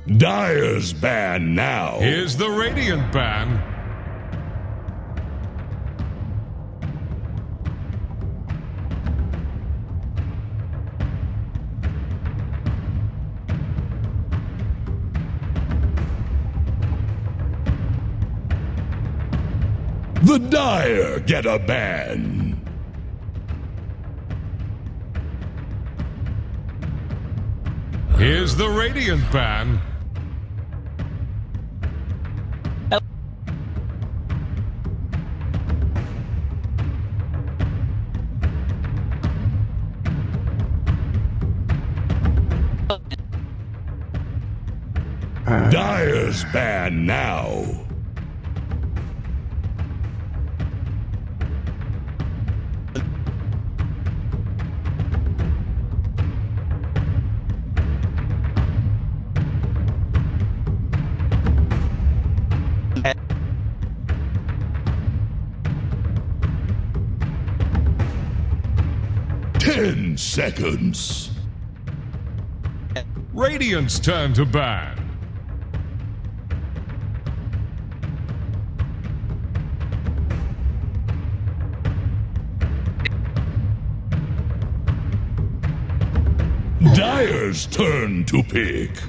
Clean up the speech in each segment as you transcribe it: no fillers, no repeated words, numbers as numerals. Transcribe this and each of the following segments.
Dyer's ban now. Here's the Radiant ban. The Dyer get a ban. Here's the Radiant ban. Dyer's ban now. Ten seconds. Radiant's turn to ban. Dyer's turn to pick.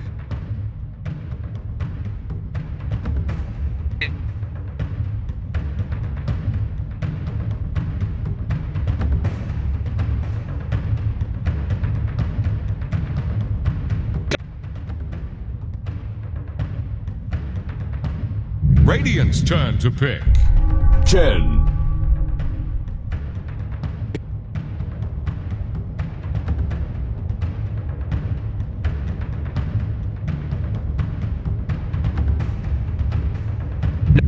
Radiant's turn to pick. 10.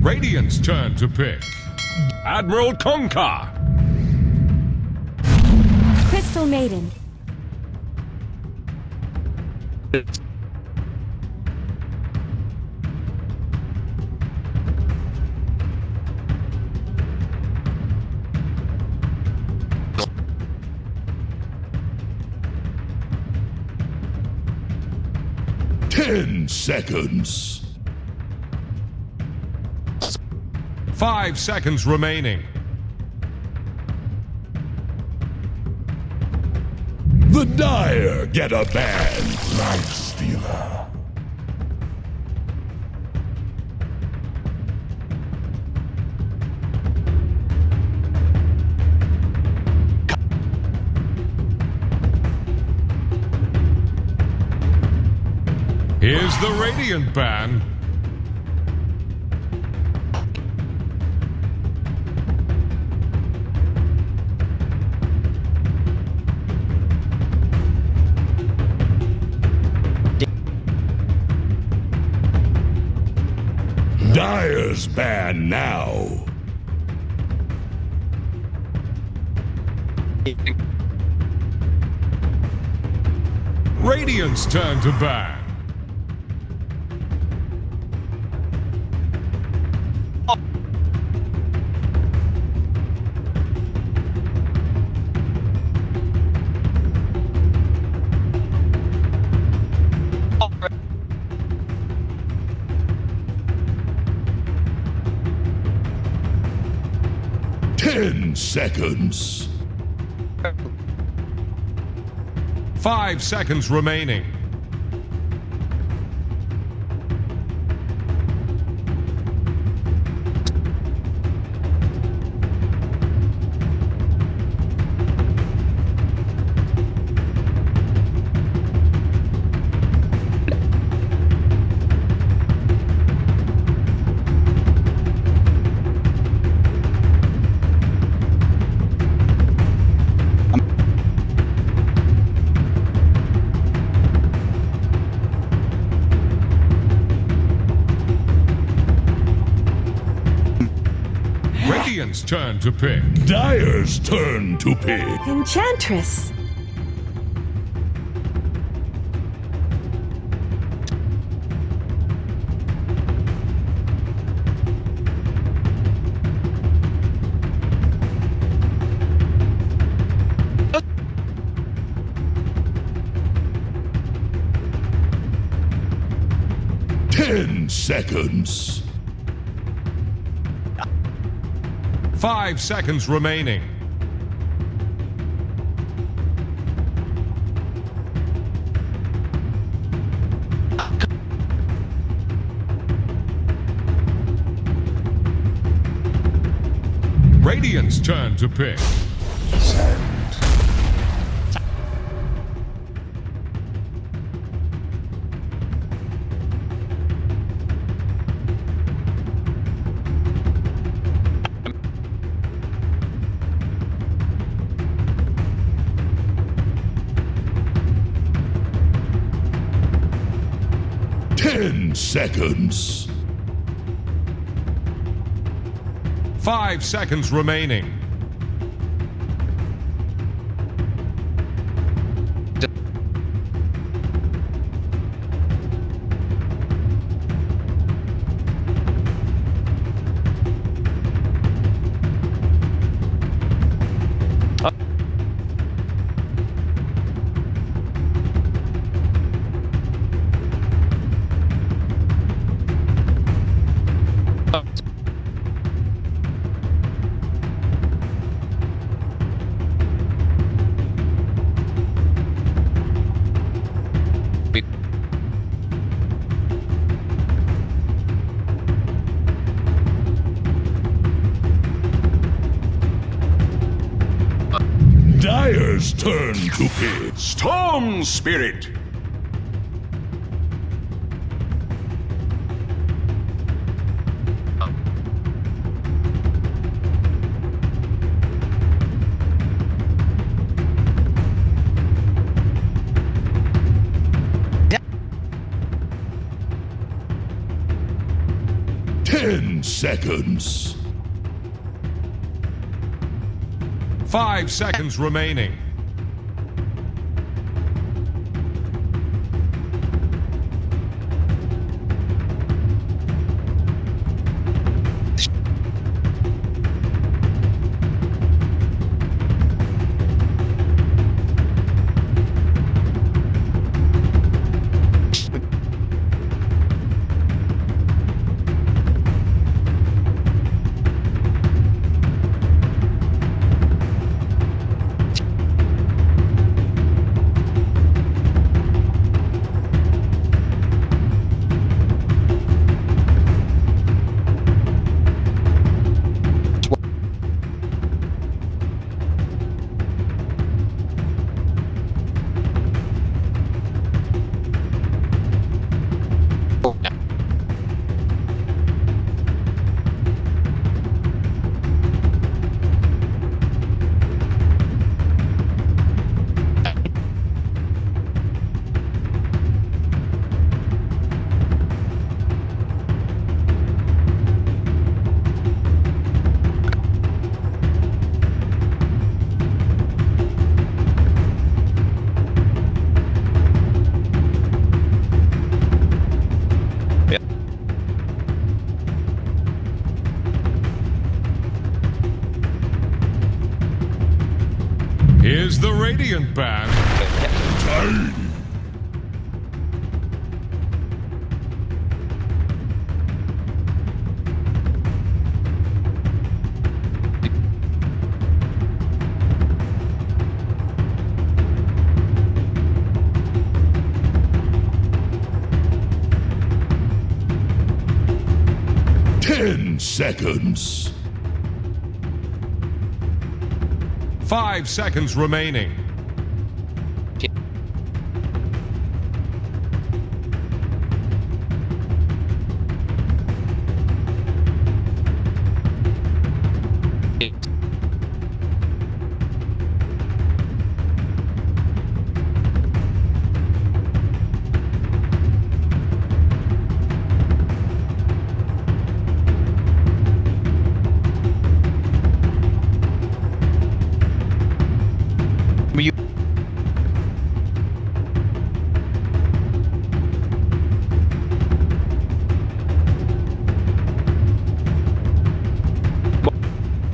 Radiant's turn to pick. Admiral Conquer. Crystal Maiden. Ten seconds. 5 seconds remaining. The Dyer get a ban. Life Stealer. Here's the Radiant ban. Dyer's ban now. Radiant's turn to ban. Ten seconds. 5 seconds remaining. Radiant's turn to pick. Dyer's turn to pick. Enchantress. 10 seconds. 5 seconds remaining. Radiant's turn to pick. Send. 10 seconds. 5 seconds remaining. Dire's turn to pick. Storm Spirit. Ten seconds. 5 seconds remaining. Here's the Radiant Band. Time. 10 seconds. 5 seconds remaining.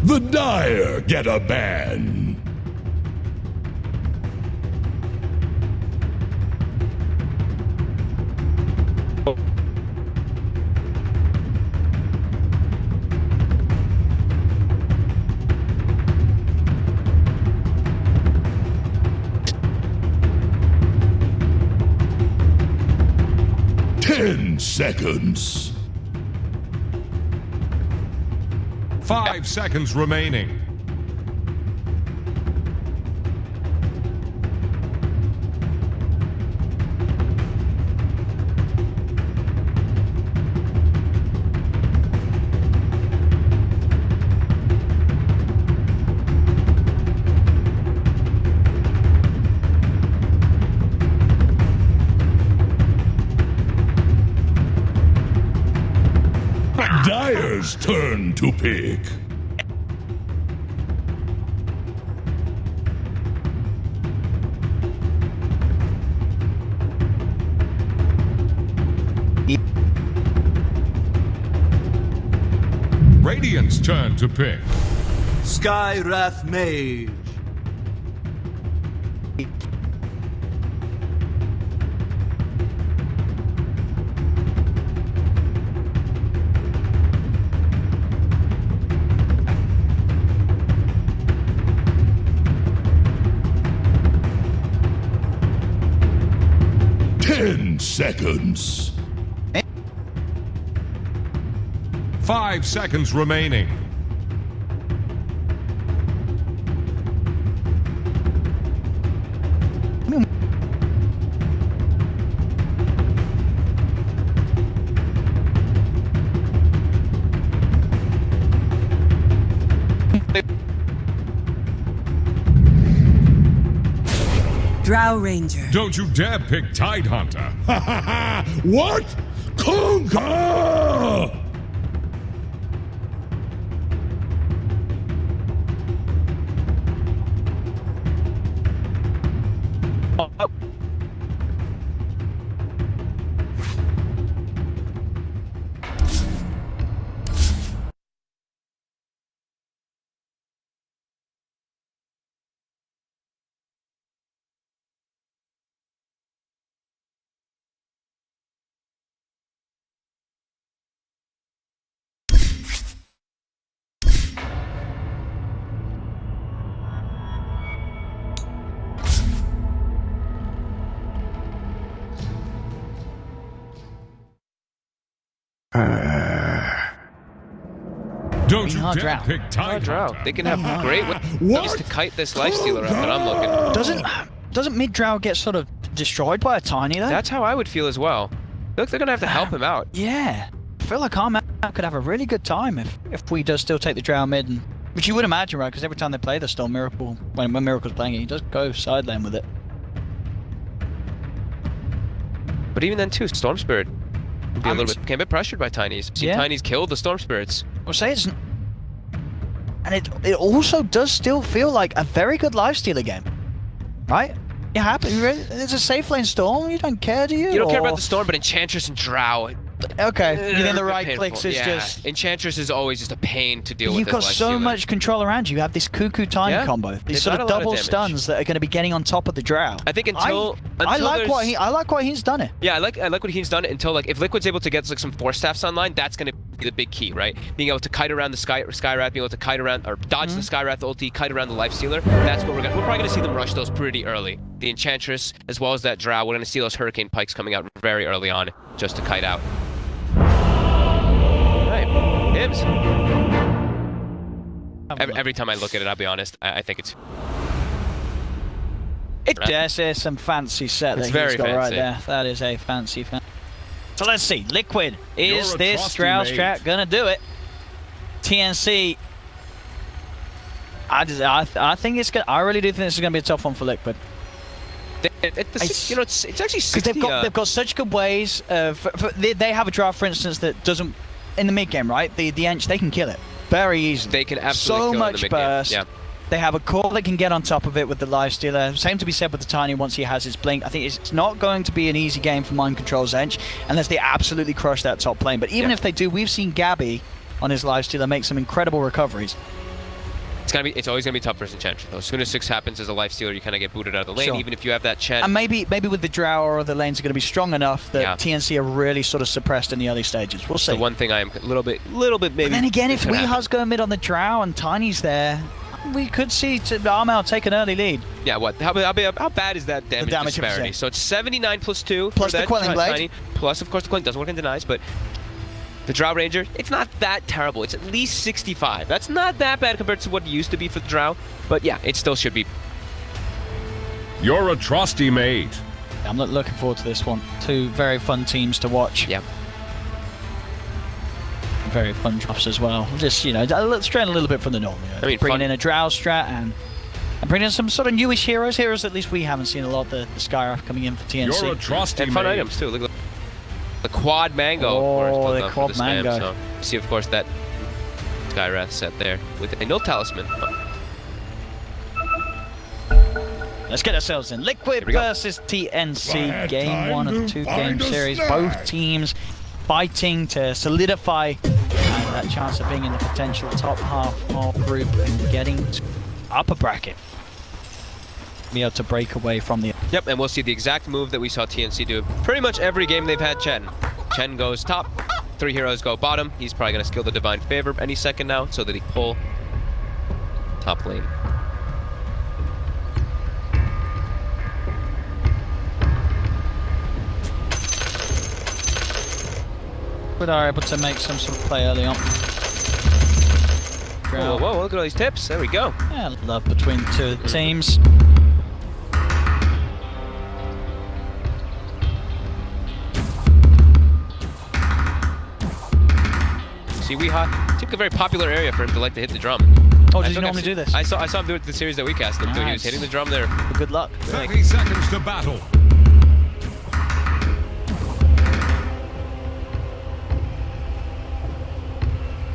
The Dire get a ban. 10 seconds. 5 seconds remaining. Dire's turn to pick. Radiant's turn to pick. Sky Wrath Mage. Seconds. 5 seconds remaining. Drow Ranger. Don't you dare pick Tidehunter. Ha ha ha! What? Conquer! Don't you dare Drow. pick Tidehunter. They can have great ways to kite this lifestealer up that I'm looking. Doesn't mid Drow get sort of destroyed by a tiny though? That's how I would feel as well. Look, they're gonna have to help him out. Yeah. I feel like our man could have a really good time if we does still take the Drow mid, and which you would imagine, right? Because every time they play the Storm Miracle, when Miracle's playing it, he does go side lane with it. But even then too, Storm Spirit can be a little bit pressured by Tinies. Seen Tinies kill the Storm Spirits. I'll say it's, and it also does still feel like a very good lifestealer game, right? You happy? It's a safe lane Storm. You don't care, do you? You don't care about the Storm, but Enchantress and Drow. Okay, you think the right clicks is just... Enchantress is always just a pain to deal with. You've got so much control around you. You have this cuckoo time combo. These sort of double stuns that are going to be getting on top of the Drow. I think until I like what he's done it. Yeah, I like what he's done it until, like, if Liquid's able to get like some Force Staffs online, that's going to be the big key, right? Being able to kite around the Skywrath, being able to kite around or dodge the Skywrath ulti, kite around the Lifestealer. That's what we're probably going to see them rush those pretty early. The Enchantress as well as that Drow. We're going to see those Hurricane Pikes coming out very early on just to kite out. Hibbs. Every time I look at it, I'll be honest, I think it's... There's some fancy set that he's got right there. That is a fancy. So let's see. Liquid, is this Drow strat gonna do it? TNC. I think it's gonna. I really do think this is gonna be a tough one for Liquid. It's actually 60, because they've got such good ways. They have a Drow, for instance, that doesn't in the mid game, right? The Ench, they can kill it very easily. They can absolutely kill it in the mid game. Burst. Yeah. They have a core that can get on top of it with the Lifestealer. Same to be said with the Tiny once he has his blink. I think it's not going to be an easy game for Mind Control's Ench unless they absolutely crush that top lane. But even if they do, we've seen Gabby on his Lifestealer make some incredible recoveries. It's always gonna be tough for Enchantress though. As soon as 6 happens as a Lifestealer, you kind of get booted out of the lane, even if you have that chance. And maybe with the Drow or the lanes are going to be strong enough that TNC are really sort of suppressed in the early stages. We'll see. The one thing I am a little bit maybe. But then again, if Weeha's going mid on the Drow and Tiny's there, we could see Armel take an early lead. Yeah, what? How bad is that damage damage disparity? percent. So it's 79 plus 2. Plus for the that Quelling Blade. Tiny, plus, of course, the Quelling doesn't work in denies, but the Drow Ranger, it's not that terrible. It's at least 65. That's not that bad compared to what it used to be for the Drow, but yeah, it still should be. You're a trusty mate. I'm looking forward to this one. Two very fun teams to watch. Yeah. Very fun drops as well. Just, you know, let's strain a little bit from the norm. You know, I mean, bringing in a Drow strat and bringing in some sort of newish heroes. Heroes at least we haven't seen a lot. The Skyrath coming in for TNC. You're a trusty And fun mate. items too. Look at the quad mango. Oh, of the course, quad for the spam, mango. So see, of course, that Skyrath set there with a no talisman. Let's get ourselves in. Liquid Here we go. versus TNC. Bad Game time 1 of to the 2-game find a series. snack. Both teams fighting to solidify that chance of being in the potential top half of group and getting to upper bracket. Be able to break away from the... Yep, and we'll see the exact move that we saw TNC do pretty much every game they've had Chen. Chen goes top, 3 heroes go bottom. He's probably going to skill the Divine Favor any second now so that he pull top lane. But are able to make some sort of play early on. Whoa, whoa, look at all these tips. There we go. Yeah, love between the two teams. See, seems like a very popular area for him to like to hit the drum. Oh, I does he think normally do this? I saw him do it at the series that we cast him. He was Nice. hitting the drum there. Good luck. 30 seconds to battle.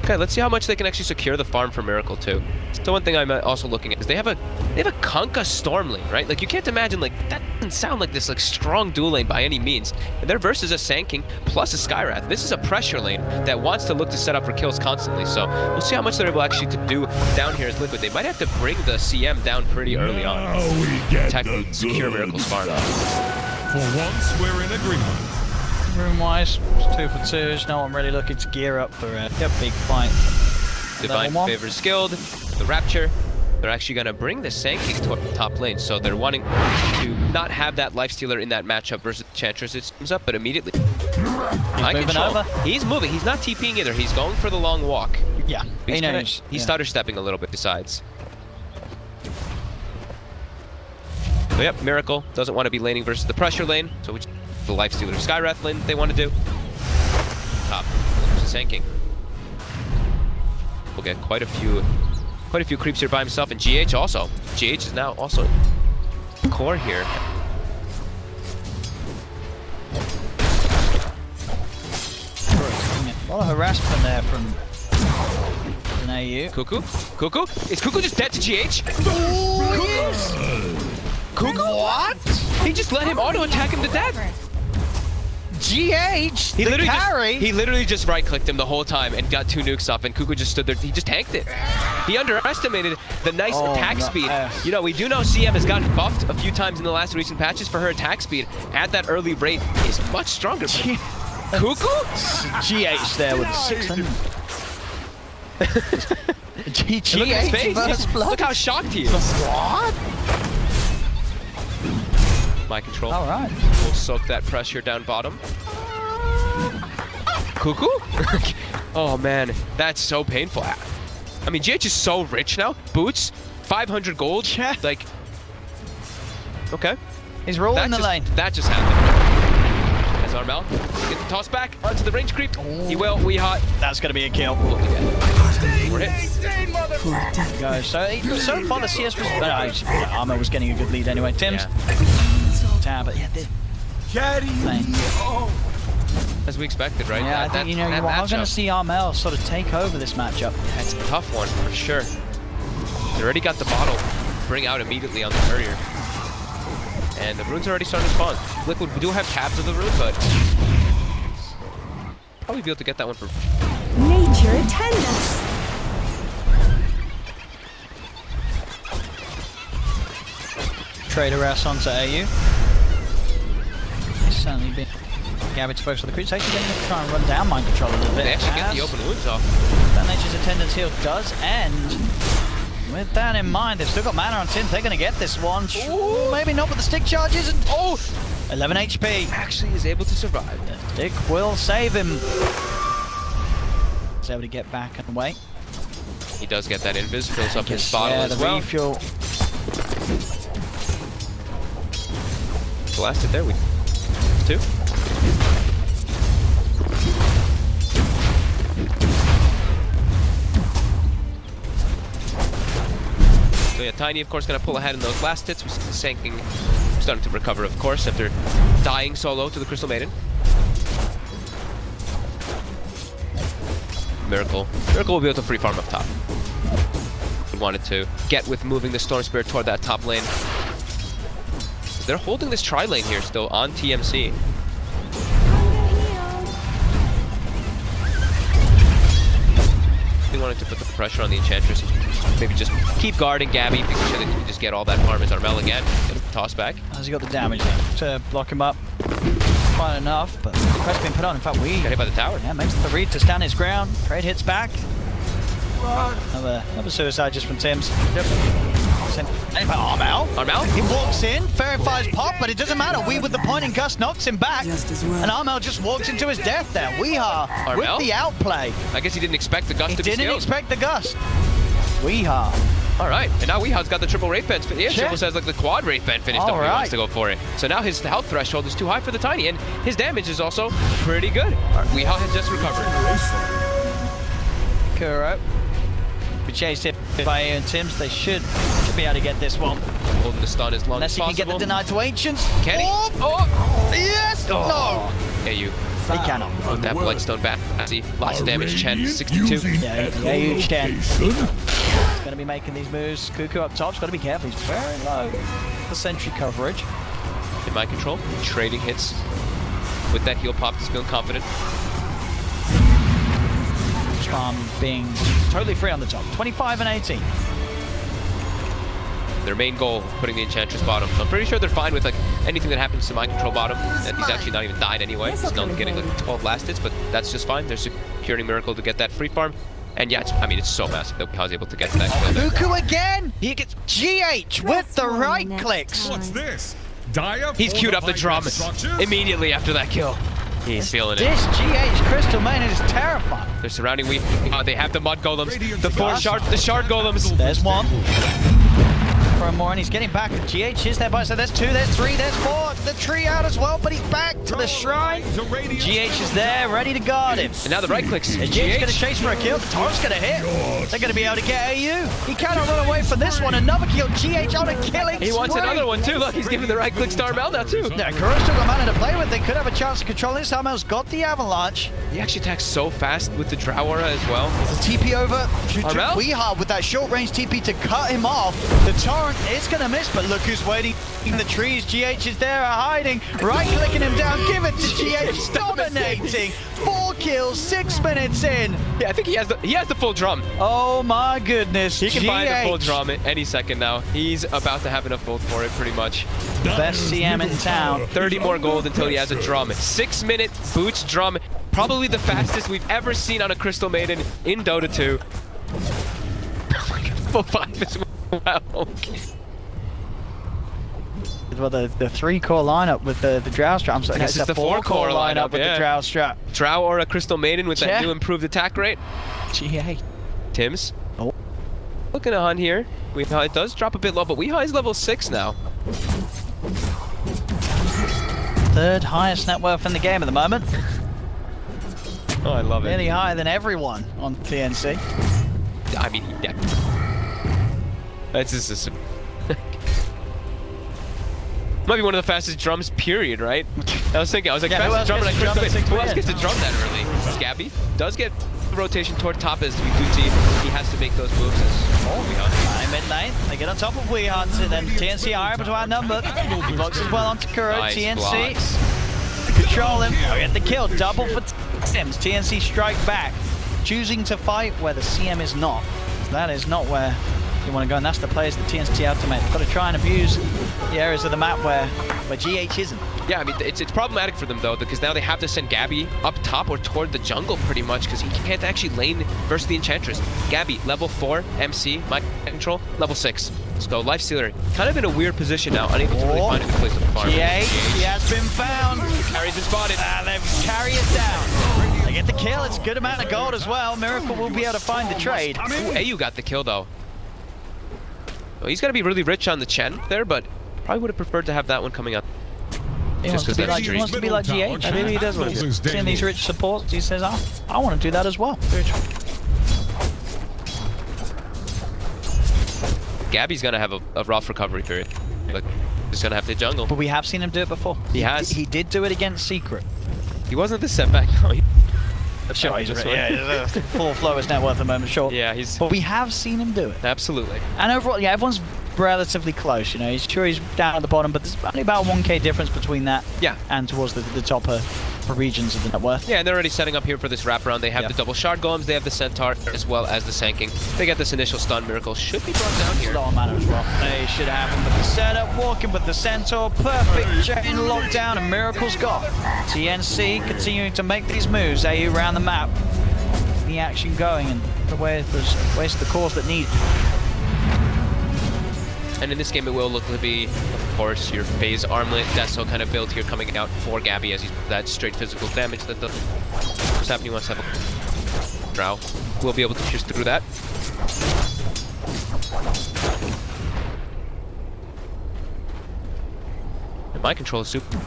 Okay, let's see how much they can actually secure the farm for Miracle too. So one thing I'm also looking at is they have a Kunkka Storm lane, right? Like you can't imagine like that doesn't sound like this like strong dual lane by any means. And their versus a Sand King plus a Skyrath. This is a pressure lane that wants to look to set up for kills constantly. So we'll see how much they're able actually to do down here as Liquid. They might have to bring the CM down pretty early on. Now we get Attack the secure good Miracle's farm. For once, we're in agreement. Room-wise, it's 2 for 2s. No one really looking to gear up for a big fight. Divine Level 1. Favor skilled, the Rapture. They're actually going to bring the Sand King to top lane, so they're wanting to not have that Lifestealer in that matchup versus Enchantress. It comes up, but immediately. Mind moving control. over. He's moving. He's not TPing either. He's going for the long walk. Yeah, he He's knows. He's Yeah. stutter stepping a little bit besides. So yep, Miracle doesn't want to be laning versus the pressure lane, so which the Lifestealer Skyrath lane they want to do. Top versus Sand King. We'll get quite a few creeps here by himself, and GH also. GH is now also core here. A lot of harassment there from an AU. Cuckoo? Cuckoo? Is Cuckoo just dead to GH? Cuckoo? What? He just let him auto attack him to death. GH, He the literally carry. he literally just right clicked him the whole time and got 2 nukes up, and Cuckoo just stood there. He just tanked it. He underestimated the nice attack no. speed. You know, we do know CM has gotten buffed a few times in the last recent patches for her attack speed at that early rate is much stronger. Cuckoo? GH there with a 600. And look at his face. first blood. Look how shocked he is. What? Mind control. All right. We'll soak that pressure down bottom. Cuckoo? Oh man, that's so painful. I mean, GH is so rich now. Boots, 500 gold. Yeah. Like, okay. He's rolling the lane. That just happened. As Armel get the toss back onto the range creep. He will. We hot. That's going to be a kill. Look again. We're hit. Go. So far the CS was... Armor was getting a good lead anyway. Tim's... Tab, but yeah, As we expected, right? yeah, I think you are going to see Armel sort of take over this matchup. That's a tough one for sure. They already got the bottle. Bring out immediately on the courier. And the runes are already starting to spawn. Liquid, we do have tabs of the rune, but probably be able to get that one for. Nature attend us. Trader S onto AU. He's certainly been Gabby to focus on the creeps. Actually going to try and run down mind control a little bit. They actually get the open wounds off. That Nature's Attendance heal does end. With that in mind, they've still got mana on Tims. They're going to get this one. Ooh, maybe not with the stick charges. And 11 HP. Actually is able to survive. The stick will save him. He's able to get back and away. He does get that invis, fills up his bottle as well. Refuel. Blasted there. We 2. So yeah, Tiny, of course, going to pull ahead in those last hits. We see the sinking starting to recover, of course, after dying solo to the Crystal Maiden. Miracle will be able to free farm up top. We wanted to get with moving the Storm Spirit toward that top lane. They're holding this tri lane here still on TMC. We wanted to put the pressure on the Enchantress. Maybe just keep guarding Gabby, making sure that he can just get all that farm as Armel again. Get a toss back. Has he got the damage to block him up? Quite enough, but the press being put on. In fact, we got hit by the tower. Yeah, makes the read to stand his ground. Trade hits back. Another suicide just from Tims. Yep. Armel? He walks in, verifies pop, but it doesn't matter. We with the pointing gust knocks him back. Just as well. And Armel just walks into his death there. Weehaw with the outplay. I guess he didn't expect the gust to be He didn't scaled. expect the gust. Weehaw. All right, and now Weeha's got the triple Wraith Band. Yeah, Sure. triple says like the quad Wraith Band finish. He wants to go for it. So now his health threshold is too high for the Tiny, and his damage is also pretty good. Weeha has just recovered. Kuro. We chased it by Ian Tims. They should be able to get this one. Holding the stun as long Unless as he possible. can get the denied to Ancients. Can he? Oh! Yes! Oh. Yeah, you. No! He cannot. With that Bloodstone back. Lots of damage. Chen, 62. Yeah, huge Chen. Location. He's going to be making these moves. Cuckoo up top's got to be careful. He's very low for sentry coverage. In my control, trading hits. With that heal pop, he's feeling confident. Charm being totally free on the top. 25 and 18. Their main goal, putting the Enchantress bottom. So I'm pretty sure they're fine with like anything that happens to mind control bottom. And he's actually not even died anyway. He's not getting like 12 last hits, but that's just fine. They're securing Miracle to get that free farm. And yeah, it's so massive that I was able to get to that kill there. Cuckoo again! He gets GH with the right clicks. What's this? Dire He's for queued the up the high drum structures? immediately after that kill. He's feeling it. This GH Crystal Maiden is terrifying. They're surrounding they have the mud golems, the shard golems. There's one. For more, and he's getting back. GH is there, but so there's 2, there's 3, there's 4. The tree out as well, but he's back to the shrine. GH is there, ready to guard him. And now the right clicks. Is GH going to chase for a kill? The torrent's going to hit. They're going to be able to get AU. He cannot run away from this one. Another kill. GH on a killing He wants spree. another one too. Look, he's giving the right click to Armel now too. Yeah, Kuro's still got mana to play with. They could have a chance to control this. Armel's got the avalanche. He actually attacks so fast with the Drow Aura as well. The TP over to Armel? Weeha with that short range TP to cut him off. The torrent is going to miss, but look who's waiting in the trees. GH is there, hiding, right clicking him down. Give it to GH, dominating. 4 kills, 6 minutes in. Yeah, I think he has the full drum. Oh my goodness. He can buy the full GH, drum any second now. He's about to have enough gold for it, pretty much. best CM in town. 30 more gold until he has a drum. 6-minute boots drum. Probably the fastest we've ever seen on a Crystal Maiden in Dota 2. Full 5 as well. Okay. Well, the 3-core lineup with the Drow Strat. I'm sorry, This is the 4-core lineup, with yeah. the Drow Strat. Drow or a Crystal Maiden with that new improved attack rate. GA. Tims. Oh. Looking on here. Weeha, it does drop a bit low, but Weeha is level 6 now. 3rd highest net worth in the game at the moment. Oh, I love it. Nearly higher than everyone on TNC. I mean, yeah. That's just might be one of the fastest drums, period, right? I was like, fastest drum, and I couldn't wait. Who else gets to drum that early? Scabby does get the rotation toward top as we do see he has to make those moves as Weeha. Midnight, they get on top of Weeha, and then TNC are able to outnumber. He blocks as well onto Kuro. Nice TNC blocks. control him. Oh, get the kill. Double for Tims. TNC strike back, choosing to fight where the CM is not. That is not where you want to go, and that's the players that TNT Ultimate. Got to try and abuse the areas of the map where GH isn't. Yeah, I mean, it's problematic for them, though, because now they have to send Gabby up top or toward the jungle, pretty much, because he can't actually lane versus the Enchantress. Gabby, level 4, MC, mind control, level 6. Let's go. Lifestealer, kind of in a weird position now, unable to really find a good place to farm. GH, he has been found. Carries been spotted. They carry it down. They get the kill. It's a good amount of gold as well. Miracle will be able to find the trade. Ooh, AU got the kill, though. Well, he's going to be really rich on the Chen there, but probably would have preferred to have that one coming up. He wants to be like GH. I really does what he does. Seeing these rich supports, he says, I want to do that as well. Gabby's going to have a rough recovery period. But he's going to have to jungle. But we have seen him do it before. He has. He did do it against Secret. He wasn't the setback. No, Sure, he's full flow is net worth at the moment, sure. Yeah, he's... But we have seen him do it. Absolutely. And overall, yeah, everyone's relatively close, you know. He's sure he's down at the bottom, but there's only about 1k difference between that and towards the top regions of the net worth. Yeah, and they're already setting up here for this wraparound. They have the double shard golems, they have the centaur, as well as the sanking. They get this initial stun. Miracle should be brought down here. Slow mana as well. They should have him with the setup, walking with the centaur, perfect chain lockdown, and Miracle's got. TNC continuing to make these moves. AU around the map. The action going and the way there's the cores that need. And in this game, it will look to be, of course, your phase armlet. That's all kind of built here, coming out for Gabby as he's that straight physical damage that the happening wants to have a drow. We'll be able to pierce through that. And my control is super.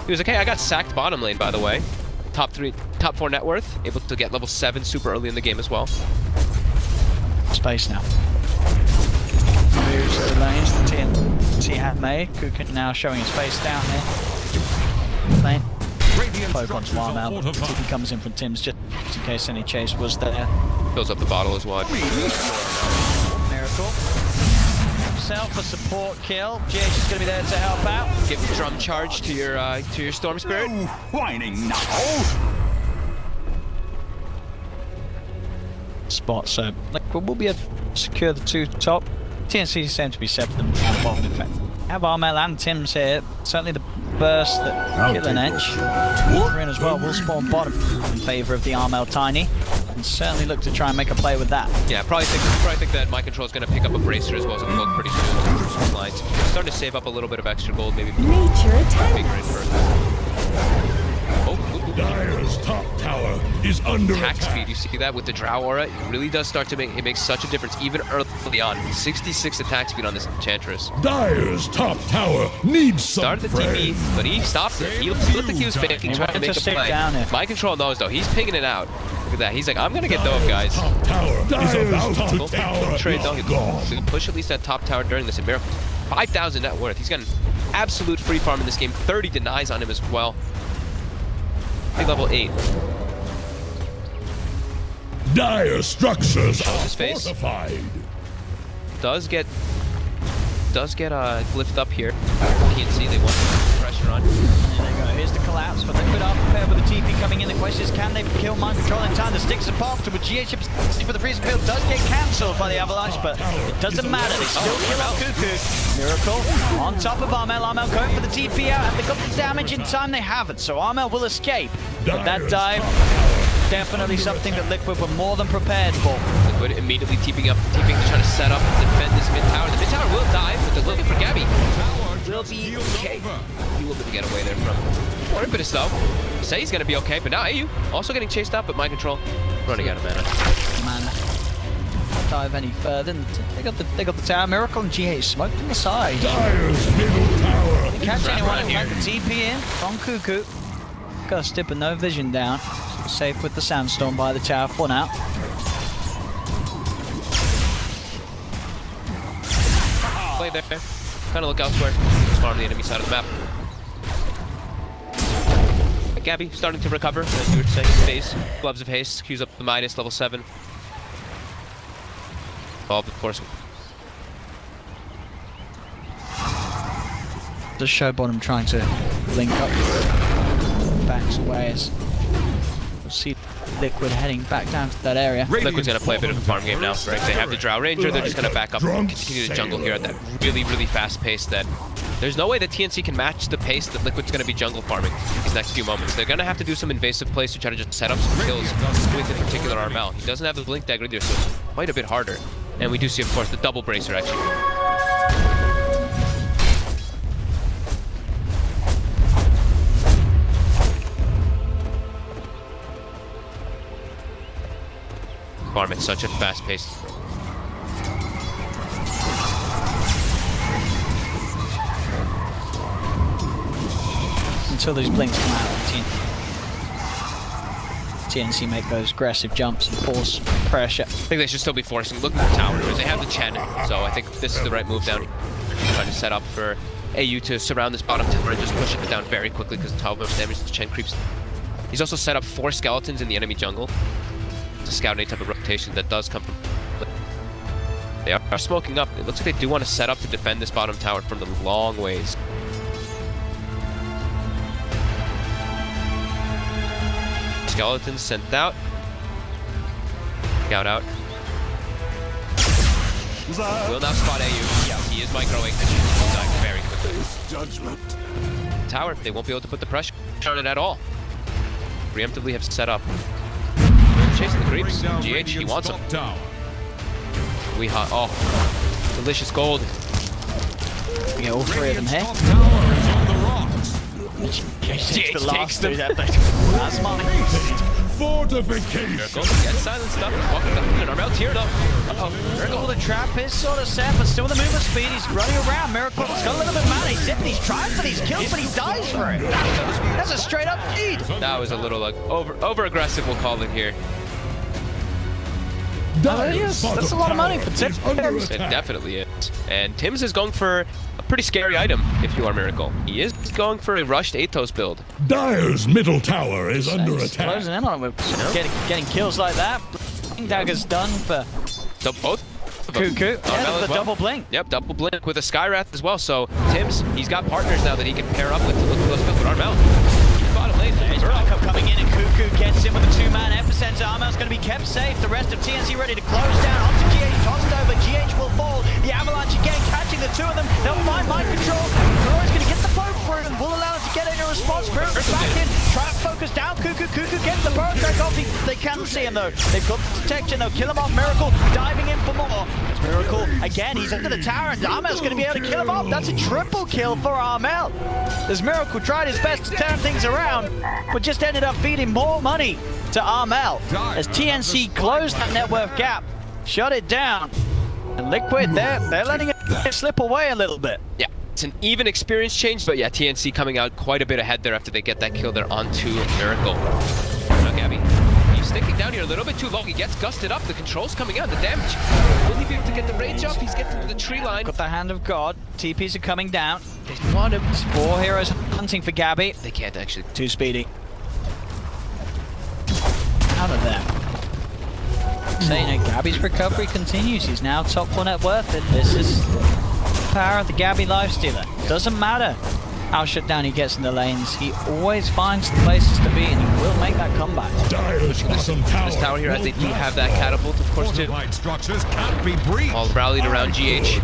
He was okay. I got sacked bottom lane, by the way. Top 4 net worth. Able to get level 7 super early in the game as well. Space now. Moves to the lanes, the TNT had made. Kukin now showing his face down there. Lane. Poke onto Armel. TP comes in from Tim's just in case any chase was there. Fills up the bottle as well. Miracle. Himself a support kill. GH is going to be there to help out. Give drum charge to your Storm Spirit. No whining now. Spot, so we'll be able to secure the 2 top. TNC seem to be separate from the bottom, in fact. Have Armel and Tim's here. Certainly the burst that kill an edge. We're in as well. We'll spawn bottom in favour of the Armel Tiny. And certainly look to try and make a play with that. Yeah, probably think that my control is going to pick up a bracer as well as a cloak pretty soon. Lines. Starting to save up a little bit of extra gold, maybe. Nature Figure it first. Dire's top tower is under attack attack. speed. You see that with the Drow aura? It really does start to make such a difference, even early on. 66 attack speed on this Enchantress. Dire's top tower needs some Started the TP, but he stopped it. He looked like he was faking, trying to make a play. My control knows though. He's pinging it out. Look at that. He's like, I'm gonna get dove, guys. Top tower is about to Cool. take Trade the though. gone. So he can push at least that top tower during this. And Miracle, 5,000 net worth. He's got an absolute free farm in this game. 30 denies on him as well. Big level 8. Dire structures are his face. fortified. Does get glyphed up here. PNC, they want pressure on. There they go. Here's the collapse, but they could are prepared with the TP coming in. The question is, can they kill mind control in time? The sticks are popped, but GH for the freezing field does get cancelled by the avalanche, but it doesn't matter. They still kill out Cuckoo. Miracle on top of Armel. Armel going for the TP out. Have they got the damage in time? They haven't, so Armel will escape. But that dive, definitely something that Liquid were more than prepared for. Liquid immediately TPing to try to set up and defend this mid tower. The mid tower will die, but they're looking for Gabby. Will be okay. He will be able to get away there from or impetus though. Say he's gonna be okay, but now AU also getting chased out, but mind control running out of mana. Dive any further. And they got the tower. Miracle and GH smoked on the side. Dire's middle tower. Catch anyone and let the TP in from Cuckoo. Got a stip and no vision down. Safe with the sandstorm by the tower for now. Play there. Kind of look elsewhere. Farm the enemy side of the map. Gabby starting to recover. As you were saying, phase. Gloves of Haste. Qs up the Midas, level 7. Involved, of course. The show bottom trying to link up. Backs away as we'll see Liquid heading back down to that area. Liquid's gonna play a bit of a farm game now, right? They have the Drow Ranger, they're just gonna back up and continue to jungle here at that really, really fast pace that there's no way that TNC can match the pace that Liquid's gonna be jungle farming these next few moments. They're gonna have to do some invasive plays to try to just set up some kills with in particular Armel. He doesn't have the blink dagger either, so it's quite a bit harder. And we do see, of course, the double bracer actually. Farm at such a fast pace. Until those blinks come out, TNC make those aggressive jumps and force pressure. I think they should still be forcing. Look at the tower, because they have the Chen, so I think this is the right move down here. Trying to set up for AU to surround this bottom tower and just push it down very quickly because 12 much damage to Chen creeps. He's also set up 4 skeletons in the enemy jungle. To scout any type of rotation that does come from. They are smoking up. It looks like they do want to set up to defend this bottom tower from the long ways. Skeletons sent out. Scout out. Will now spot AU. Yeah, he is microing and he's dying very quickly. Judgment. Tower, they won't be able to put the pressure on it at all. Preemptively have set up. Chasing the creeps. GH, he wants them. Oh, delicious gold. We get all 3 of them here. GH the last two. That's mine. Fortification. Miracle gets silent stuff. Walking up and Armel teared up. Miracle, the trap is sort of set, but still the movement speed. He's running around. Miracle's got a little bit mad. He's trying for these kills, but he dies for it. That's a straight up feed. That was a little like over aggressive, we'll call it here. That's a lot of money for Tims. It definitely is. And Tims is going for a pretty scary item if you are Miracle. He is going for a rushed Athos build. Dire's middle tower is under He's attack. closing in on him with getting kills like that. Dagger's done for Both. Cuckoo. Yeah, the double blink. Yep, double blink with a Skywrath as well. So Tims, he's got partners now that he can pair up with to look at those kills with Armel. Bottom lane. There's backup coming in and Cuckoo gets in with a 2-man epicenter. Armel's going to be kept safe. The rest of TNC ready to close down. Onto GH, tossed over. GH will fall. The Avalanche again catching the 2 of them. They'll find mind control. Flora's going to get the blow through and will allow it to get in a response. Spirit back in. Trap focus down. Cuckoo gets the burn track off. They can't see him though. They've got the detection. They'll kill him off. Miracle diving in for more. Miracle again. He's under the tower and Armel's going to be able to kill him off. That's a triple kill for Armel. As Miracle tried his best to turn things around, but just ended up feeding more money to Armel as TNC closed that net worth gap, shut it down, and Liquid, they're letting it slip away a little bit. Yeah, it's an even experience change, but yeah, TNC coming out quite a bit ahead there after they get that kill there onto Miracle. Now Gabby, he's sticking down here a little bit too long. He gets gusted up. The control's coming out. The damage. Will he be able to get the rage up? He's getting to the tree line. Got the hand of God. TPs are coming down. There's 4 heroes hunting for Gabby. They can't actually. Too speedy. Out of there. So, you know, Gabby's recovery continues. He's now top 4 net worth. This is the power of the Gabby Lifestealer. Doesn't matter how shut down he gets in the lanes. He always finds the places to be, and he will make that comeback. Dire's bottom tower. This tower here, as they do have that catapult, of course, too. Structures can't be breached. All rallied around GH.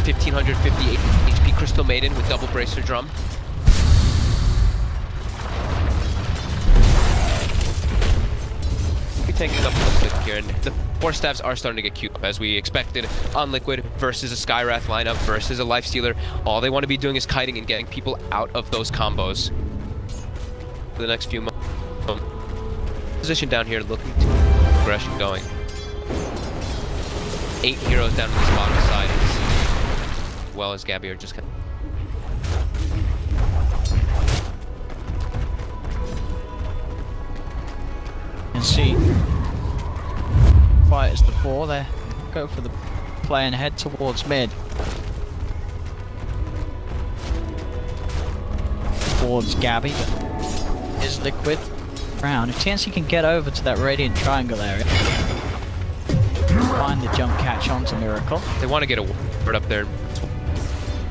1558 HP Crystal Maiden with double bracer drum. Taking up a little bit here, and the 4 staffs are starting to get queued up as we expected on Liquid versus a Skywrath lineup versus a Lifestealer. All they want to be doing is kiting and getting people out of those combos for the next few months. Position down here, looking to progression going. 8 heroes down to this bottom side, as well as Gabby are just kind of. And see, fight as the 4 there. Go for the play and head towards mid. Towards Gabby, but is Liquid round. If TNC can get over to that Radiant Triangle area, find the jump catch onto Miracle. They want to get a word up there.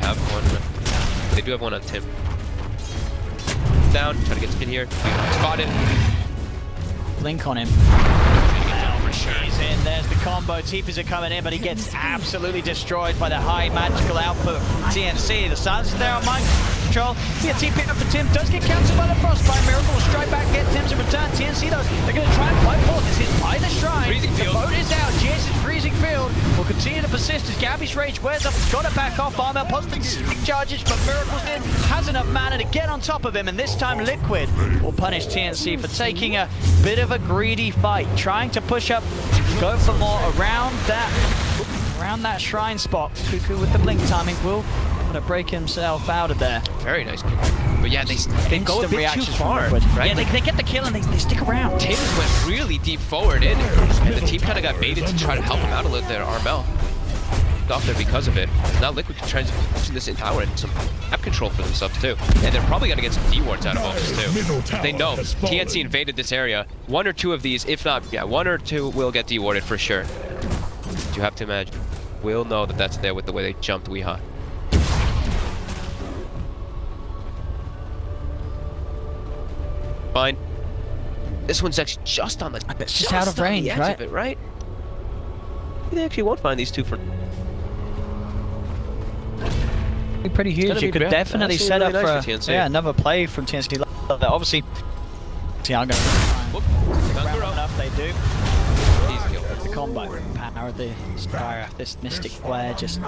Have one. They do have one on Tim. Down, try to get spin here. Spotted. blink on him. He's in, there's the combo. TPs are coming in, but he gets absolutely destroyed by the high magical output from TNC. The silence is there on mind control. Yeah, TP up for Tim, does get countered by the Frostbite. Miracle will strike back, get Tim's in return. TNC though, they're going to try and fight forth. It's hit by the Shrine. Freezing The field. boat is out. GS's freezing field will continue to persist as Gabby's rage wears up. He's got to back off. Armel positive charges, but Miracle's in, has enough mana to get on top of him, and this time Liquid will punish TNC for taking a bit of a greedy fight, trying to push up, go for more around that Shrine spot. Cuckoo with the blink timing will break himself out of there. Very nice. But yeah, they go a bit too far, right? Yeah, they get the kill and they stick around. Tims went really deep forward in, and the team kind of got baited to try to help him out a little there. Armel off there because of it. Now Liquid can transition this in tower and some map control for themselves too. And they're probably going to get some D-wards out of all this too. They know TNC invaded this area. One or two of these, if not, yeah, one or two will get D-warded for sure. But you have to imagine, we'll know that that's there with the way they jumped Weeha. Fine. This one's actually just on the It's just out of range, right? Of it, right? They actually won't find these two for pretty huge. You could definitely set up nice for TNC. another play from TNC. Obviously, see, I'm going to round up. They do. Easy kill. The combo power of the Spire, this Mystic Flare, just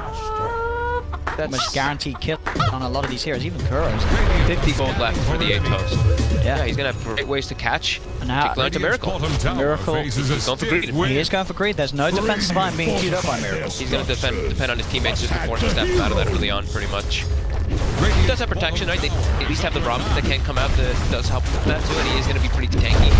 almost guaranteed kill on a lot of these heroes, even Kuro's. 50 gold left for the Atos. Yeah, He's gonna have great ways to catch. And now, Take learn to Miracle. Miracle. He's going for greed. He is going for greed. There's no defensive line being queued up by Miracle. He's gonna depend on his teammates just to force step him out of that early on, pretty much. He does have protection, right? They at least have the Rom that can't come out that does help with that too, and he is gonna be pretty tanky.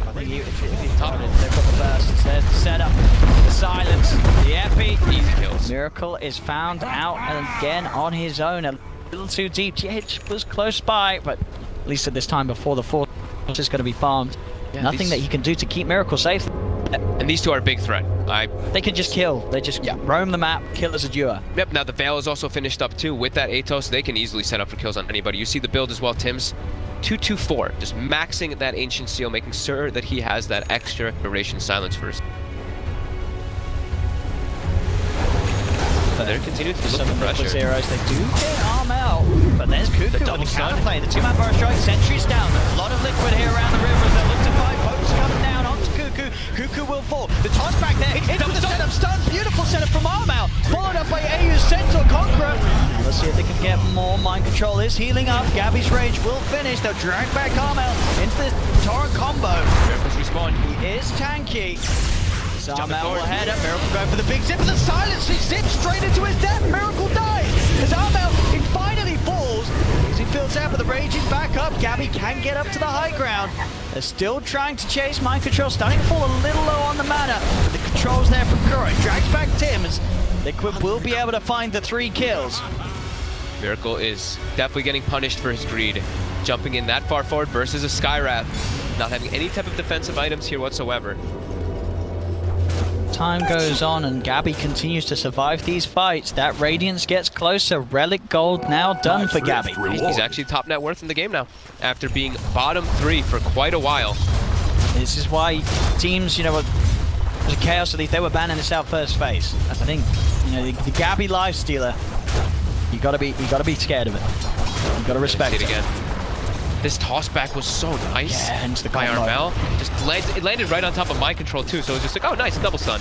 I think if he's top, they've got the bursts. There's the setup, the silence, the epi. Easy kills. Miracle is found out again on his own. A little too deep. The edge was close by, but at least at this time before the force is going to be farmed. Yeah, Nothing that he can do to keep Miracle safe. And these two are a big threat. They can just kill. They just roam the map, kill as a duo. Yep, now the Veil is also finished up too. With that Atos, they can easily set up for kills on anybody. You see the build as well, Tim's. 2-2-4, just maxing that Ancient Seal, making sure that he has that extra duration silence first. They're continuing to look for pressure. Zeros. They do get arm out, but there's Cuckoo with the counterplay. The two-man bar strike, sentries down. A lot of liquid here around the river as they look to fight. Boats coming down onto Cuckoo. Cuckoo will fall. The toss back there. Into the setup. Stun. Beautiful setup from Armel. Followed up by AU's Centaur Conqueror. Now let's see if they can get more. Mind control is healing up. Gabby's rage will finish. They'll drag back Armel into this torrent combo. Miracle's respawn. He is tanky. Armel will head up. Miracle going for the big zip, but the silence. He zips straight into his death. Miracle dies. As Armel, he finally falls. As he fills out, but the rage is back up. Gabby can get up to the high ground. They're still trying to chase mind control, starting to fall a little low on the mana. But the control's there from Kuro. It drags back Tim as Liquid will be able to find the 3 kills. Miracle is definitely getting punished for his greed. Jumping in that far forward versus a Skywrath. Not having any type of defensive items here whatsoever. Time goes on and Gabby continues to survive these fights. That Radiance gets closer. Relic gold now done for Gabby. He's actually top net worth in the game now, after being bottom 3 for quite a while. This is why teams, it was a Chaos Elite, they were banning this out first phase. I think, the Gabby Lifestealer, you gotta be scared of it. You gotta respect it. Again. This toss back was so nice by Armel. It landed right on top of mind control too, so it was just like, oh nice, double stun.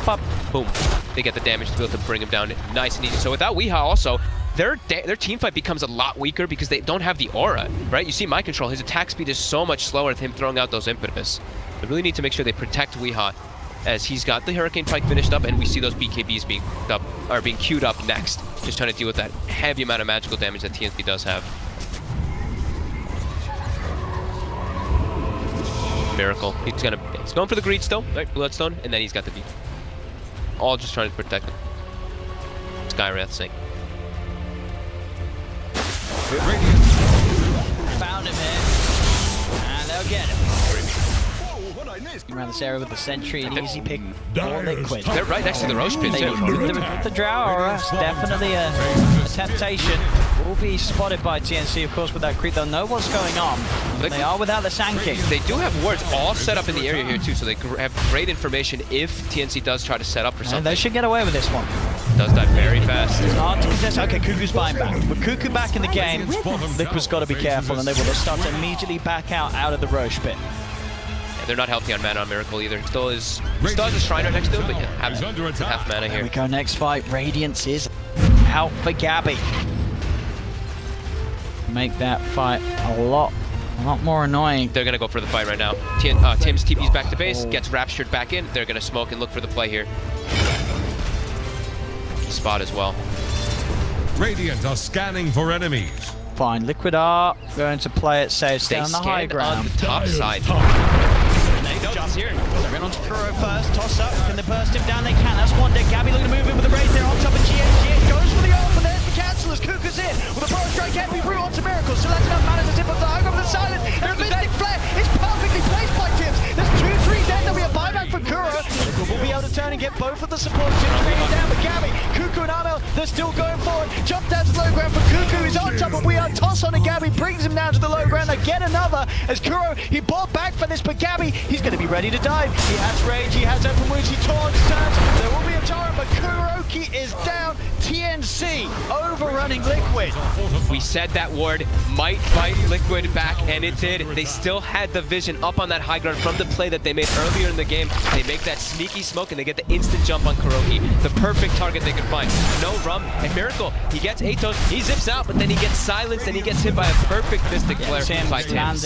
Pop, boom. They get the damage to be able to bring him down nice and easy. So without Weeha also, their team fight becomes a lot weaker because they don't have the aura, right? You see mind control, his attack speed is so much slower with him throwing out those impetus. They really need to make sure they protect Weeha as he's got the Hurricane Pike finished up, and we see those BKBs being queued up next. Just trying to deal with that heavy amount of magical damage that TNC does have. Miracle. He's going for the greed still, right? Bloodstone, and then he's got the beat. All just trying to protect him. Skywrath sink. Found him here. And they'll get him. Around this area with the sentry, an easy pick for Liquid. They're right next to the Roche pit too. With the Drow aura, it's definitely a temptation. will be spotted by TNC, of course, with that creep. They'll know what's going on. They are without the Sand King. They do have wards all set up in the area here too, so they have great information if TNC does try to set up for something. And they should get away with this one. Does die very fast. It's hard to contest. Okay, Cuckoo's buying back. With Cuckoo back in the game, Liquid's got to be careful, and they will start to immediately back out of the Roche pit. Yeah, they're not healthy on mana on Miracle either. Still has a Shriner next to him, but yeah, half mana here. Here we go, next fight. Radiance is out for Gabby. Make that fight a lot more annoying. They're gonna go for the fight right now. Tim's TP's back to base, gets raptured back in. They're gonna smoke and look for the play here. Spot as well. Radiant are scanning for enemies. Fine, Liquid are going to play it safe, stay on the high ground. On the top side. Just here. They're going on to Kuro first. Toss up. Can they burst him down? They can. That's one deck. Gabby looking to move in with the raise there on top of GH. GH goes for the ult, but there's the cancelers. Cuckoo's in with a burst strike. Can't be through onto Miracle. Still has enough mana to zip up the hug of the silence. Their Mystic Flare is perfectly placed by Tims. There's 2-3 dead. There'll be a buyback for Kuro. Liquid will be able to turn and get both of the supports. Tims bringing down, but Gabby, Cuckoo and Amel, they're still going forward. Jump down to the low ground for Cuckoo. He's on top, but we are toss on to Gabby. Brings him down to the low ground. They get another as Kuro, he bought back for this, but Gabby, he's going to be ready to dive. He has rage, he has open wounds, he taunts, turns. There will be a torrent, but Kuroki is down. TNC overrunning Liquid. We said that ward might fight Liquid back, and it did. They still had the vision up on that high ground from the play that they made earlier in the game. They make that sneaky smoke, and they get the instant jump on Kuroki. The perfect target they could find. No Rum, and Miracle, he gets Atos, he zips out, but then he gets silenced, and he gets hit by a perfect Mystic Flare by Tims.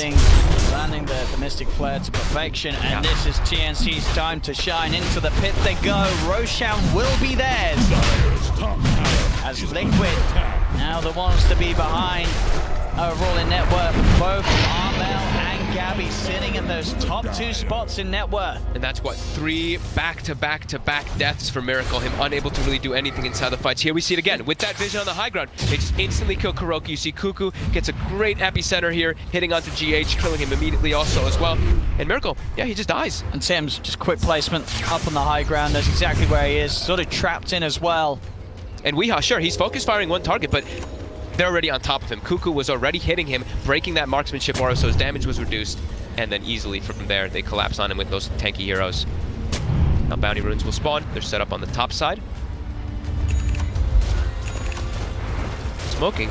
Landing the Mystic Flare to perfection, and this is TNC's time to shine. Into the pit they go. Roshan will be theirs. As Liquid, now the ones to be behind. Overall in net worth, both Armel and Gabby sitting in those top 2 spots in net worth. And that's what, 3 back-to-back deaths for Miracle, him unable to really do anything inside the fights. Here we see it again, with that vision on the high ground, they just instantly kill Kuroki. You see Cuckoo gets a great epicenter here, hitting onto GH, killing him immediately also as well. And Miracle, yeah, he just dies. And Tim's just quick placement up on the high ground, knows exactly where he is, sort of trapped in as well. And Weehaw, sure, he's focus firing one target, but they're already on top of him. Cuckoo was already hitting him, breaking that marksmanship aura, so his damage was reduced. And then easily from there, they collapse on him with those tanky heroes. Now bounty runes will spawn. They're set up on the top side. Smoking.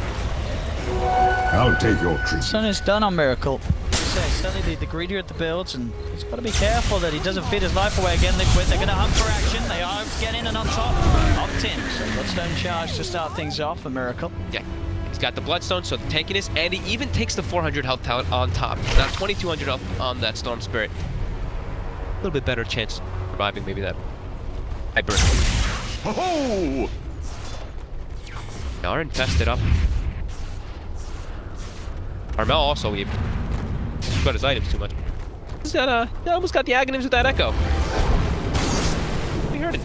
I'll take your treat. Sun is done on Miracle. Suddenly the greedier at the builds, and he's got to be careful that he doesn't feed his life away again. Liquid, they're going to hunt for action. They are getting in and on top of Tim. So Bloodstone charge to start things off for Miracle. Yeah. He's got the Bloodstone, so the tankiness, and he even takes the 400 health talent on top. Now 2200 health on that Storm Spirit. A little bit better chance of surviving maybe that Hyper. Oh! They are infested up. Armel also, he got his items too much. He's got, he almost got the Aghanims with that Echo. We heard it.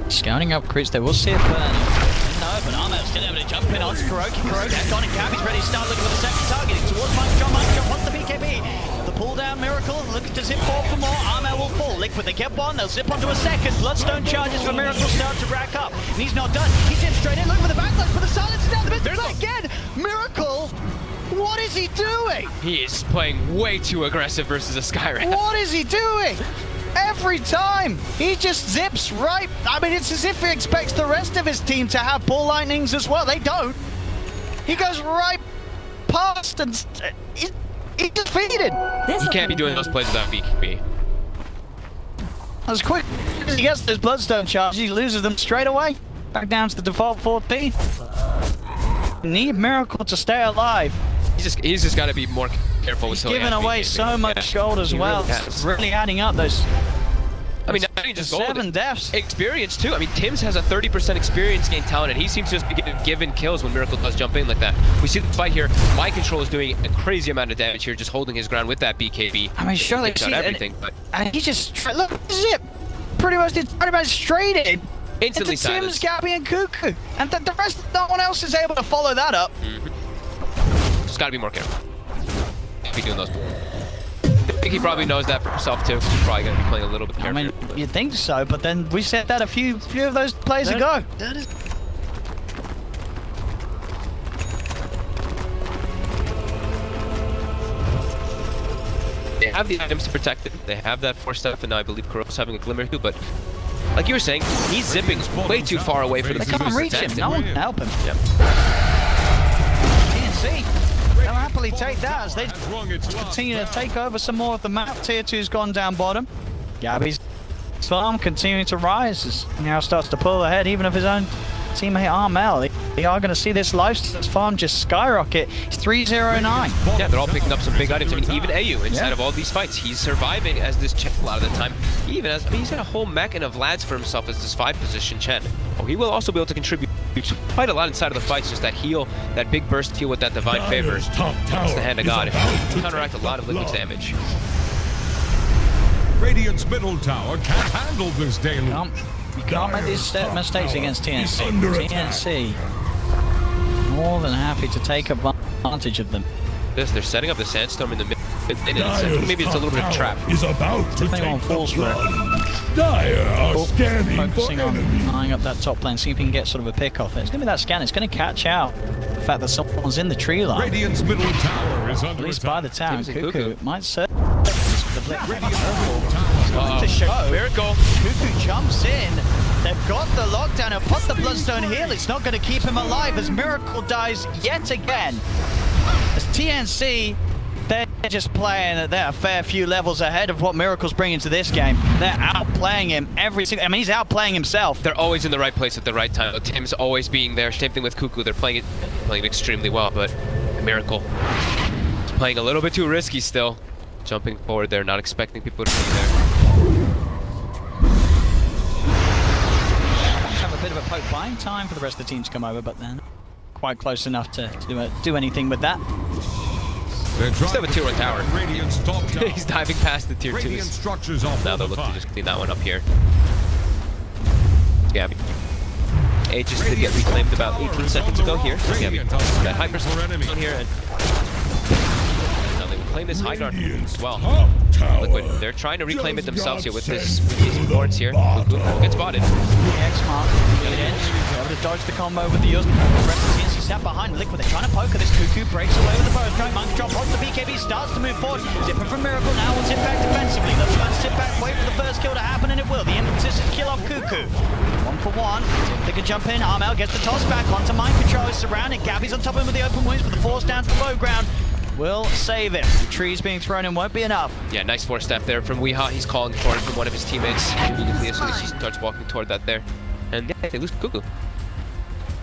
Scouting up creeps, they will see it burn. No, but Armel's still able to jump in onto Kuroki. Kuroki, Don and Gabby's ready to start looking for the second target. Towards Mike John wants the BKB. The pull down Miracle, looking to zip forward for more. Armel will fall. Liquid, they get one, they'll zip onto a second. Bloodstone charges for Miracle start to rack up. And he's not done. He zips straight in, looking for the backlash, but the silence is down. The Mystic Flare again. Miracle, what is he doing? He is playing way too aggressive versus a Skyrim. What is he doing? Every time, he just zips right. I mean, it's as if he expects the rest of his team to have ball lightnings as well. They don't. He goes right past and he's defeated. He can't be doing those plays without BKB. As quick as he gets those Bloodstone charges, he loses them straight away. Back down to the default 14. Need Miracle to stay alive. He's just got to be more careful with giving away so much gold as well. It's really adding up those. I mean, not even just gold. 7 deaths. Experience too. I mean, Tims has a 30% experience gain talent, and he seems to just be getting given kills when Miracle does jump in like that. We see the fight here. Mind Control is doing a crazy amount of damage here, just holding his ground with that BKB. I mean, surely out everything, but and he just look zip. Pretty much did about straight in. Instantly into Tims, silenced. Gabby, and Cuckoo, and the rest, no one else is able to follow that up. Just gotta be more careful. Be doing those. think he probably knows that for himself too. He's probably going to be playing a little bit careful. I mean, you'd think so, but then we said that a few of those plays ago. They have the items to protect it. They have that 4-step, and now I believe Kuro's having a glimmer too, but like you were saying, he's zipping way too far away for the They can't reach him. No one can help him. Yep. TNC, they'll happily take that as they continue to take over some more of the map. Tier 2's gone down bottom. Gabby's farm continuing to rise as he now starts to pull ahead even of his own teammate Armel. They are going to see this lifesteal's farm just skyrocket. It's 309. Yeah, they're all picking up some big items. I mean, even AU, inside of all these fights, he's surviving as this Chen a lot of the time. He even has, I mean, he's got a whole mech and of Vlads for himself as this 5-position Chen. Oh, he will also be able to contribute quite a lot inside of the fights. Just that heal, that big burst heal with that divine favor. That's the hand of God. It counteract a lot of Liquid's damage. Radiant's middle tower can't handle this deluge. You can't make these mistakes against TNC. TNC, more than happy to take advantage of them. They're setting up the sandstorm in the mid. Maybe it's a little bit of a trap. Is about to Playing on full spread. Dire are scanning for Focusing on enemies. eyeing up that top lane, see if he can get sort of a pick off it. It's going to be that scan. It's going to catch out the fact that someone's in the tree line. Radiant's middle tower is At under least by attack. the time. Cuckoo. Cuckoo might serve. The blip. Uh-oh. To show. Miracle. Cuckoo jumps in. They've got the lockdown and put the Bloodstone heal. It's not going to keep him alive as Miracle dies yet again. As TNC, they're just playing at a fair few levels ahead of what Miracle's bringing to this game. They're outplaying him every single. I mean, he's outplaying himself. They're always in the right place at the right time. Tim's always being there. Same thing with Cuckoo. They're playing it extremely well, but Miracle is playing a little bit too risky still. Jumping forward there, not expecting people to be there. Have a bit of a poke buying time for the rest of the team to come over, but then quite close enough to do anything with that. Still have a tier 1 tower. Radiant's top tower. He's diving past the tier 2s. Radiant structures off. Now they're looking to just clean that one up here. Gabby. Aegis did get reclaimed about 18 seconds ago here. Gabby. That hyper on here. And now they will claim this high guard as well. Liquid, they're trying to reclaim it themselves here with these boards here. Cuckoo will get spotted. X mark, able to dodge the combo with the Yuzn. The rest of the TNC sat behind Liquid. They're trying to poke this. Cuckoo breaks away with the bow. Trying mind control, pops the BKB, starts to move forward. Different from Miracle now, will sit back defensively. They'll try and sit back, wait for the first kill to happen, and it will. The impetus is kill off Cuckoo. 1 for 1. They can jump in. Armel gets the toss back onto mind control. Is surrounded. Gabby's on top of him with the open wounds, but the force down to the low ground will save it. The trees being thrown in won't be enough. Yeah, nice 4-step there from Weeha. He's calling for it from one of his teammates immediately as soon as he starts walking toward that there. And yeah, they lose Cuckoo.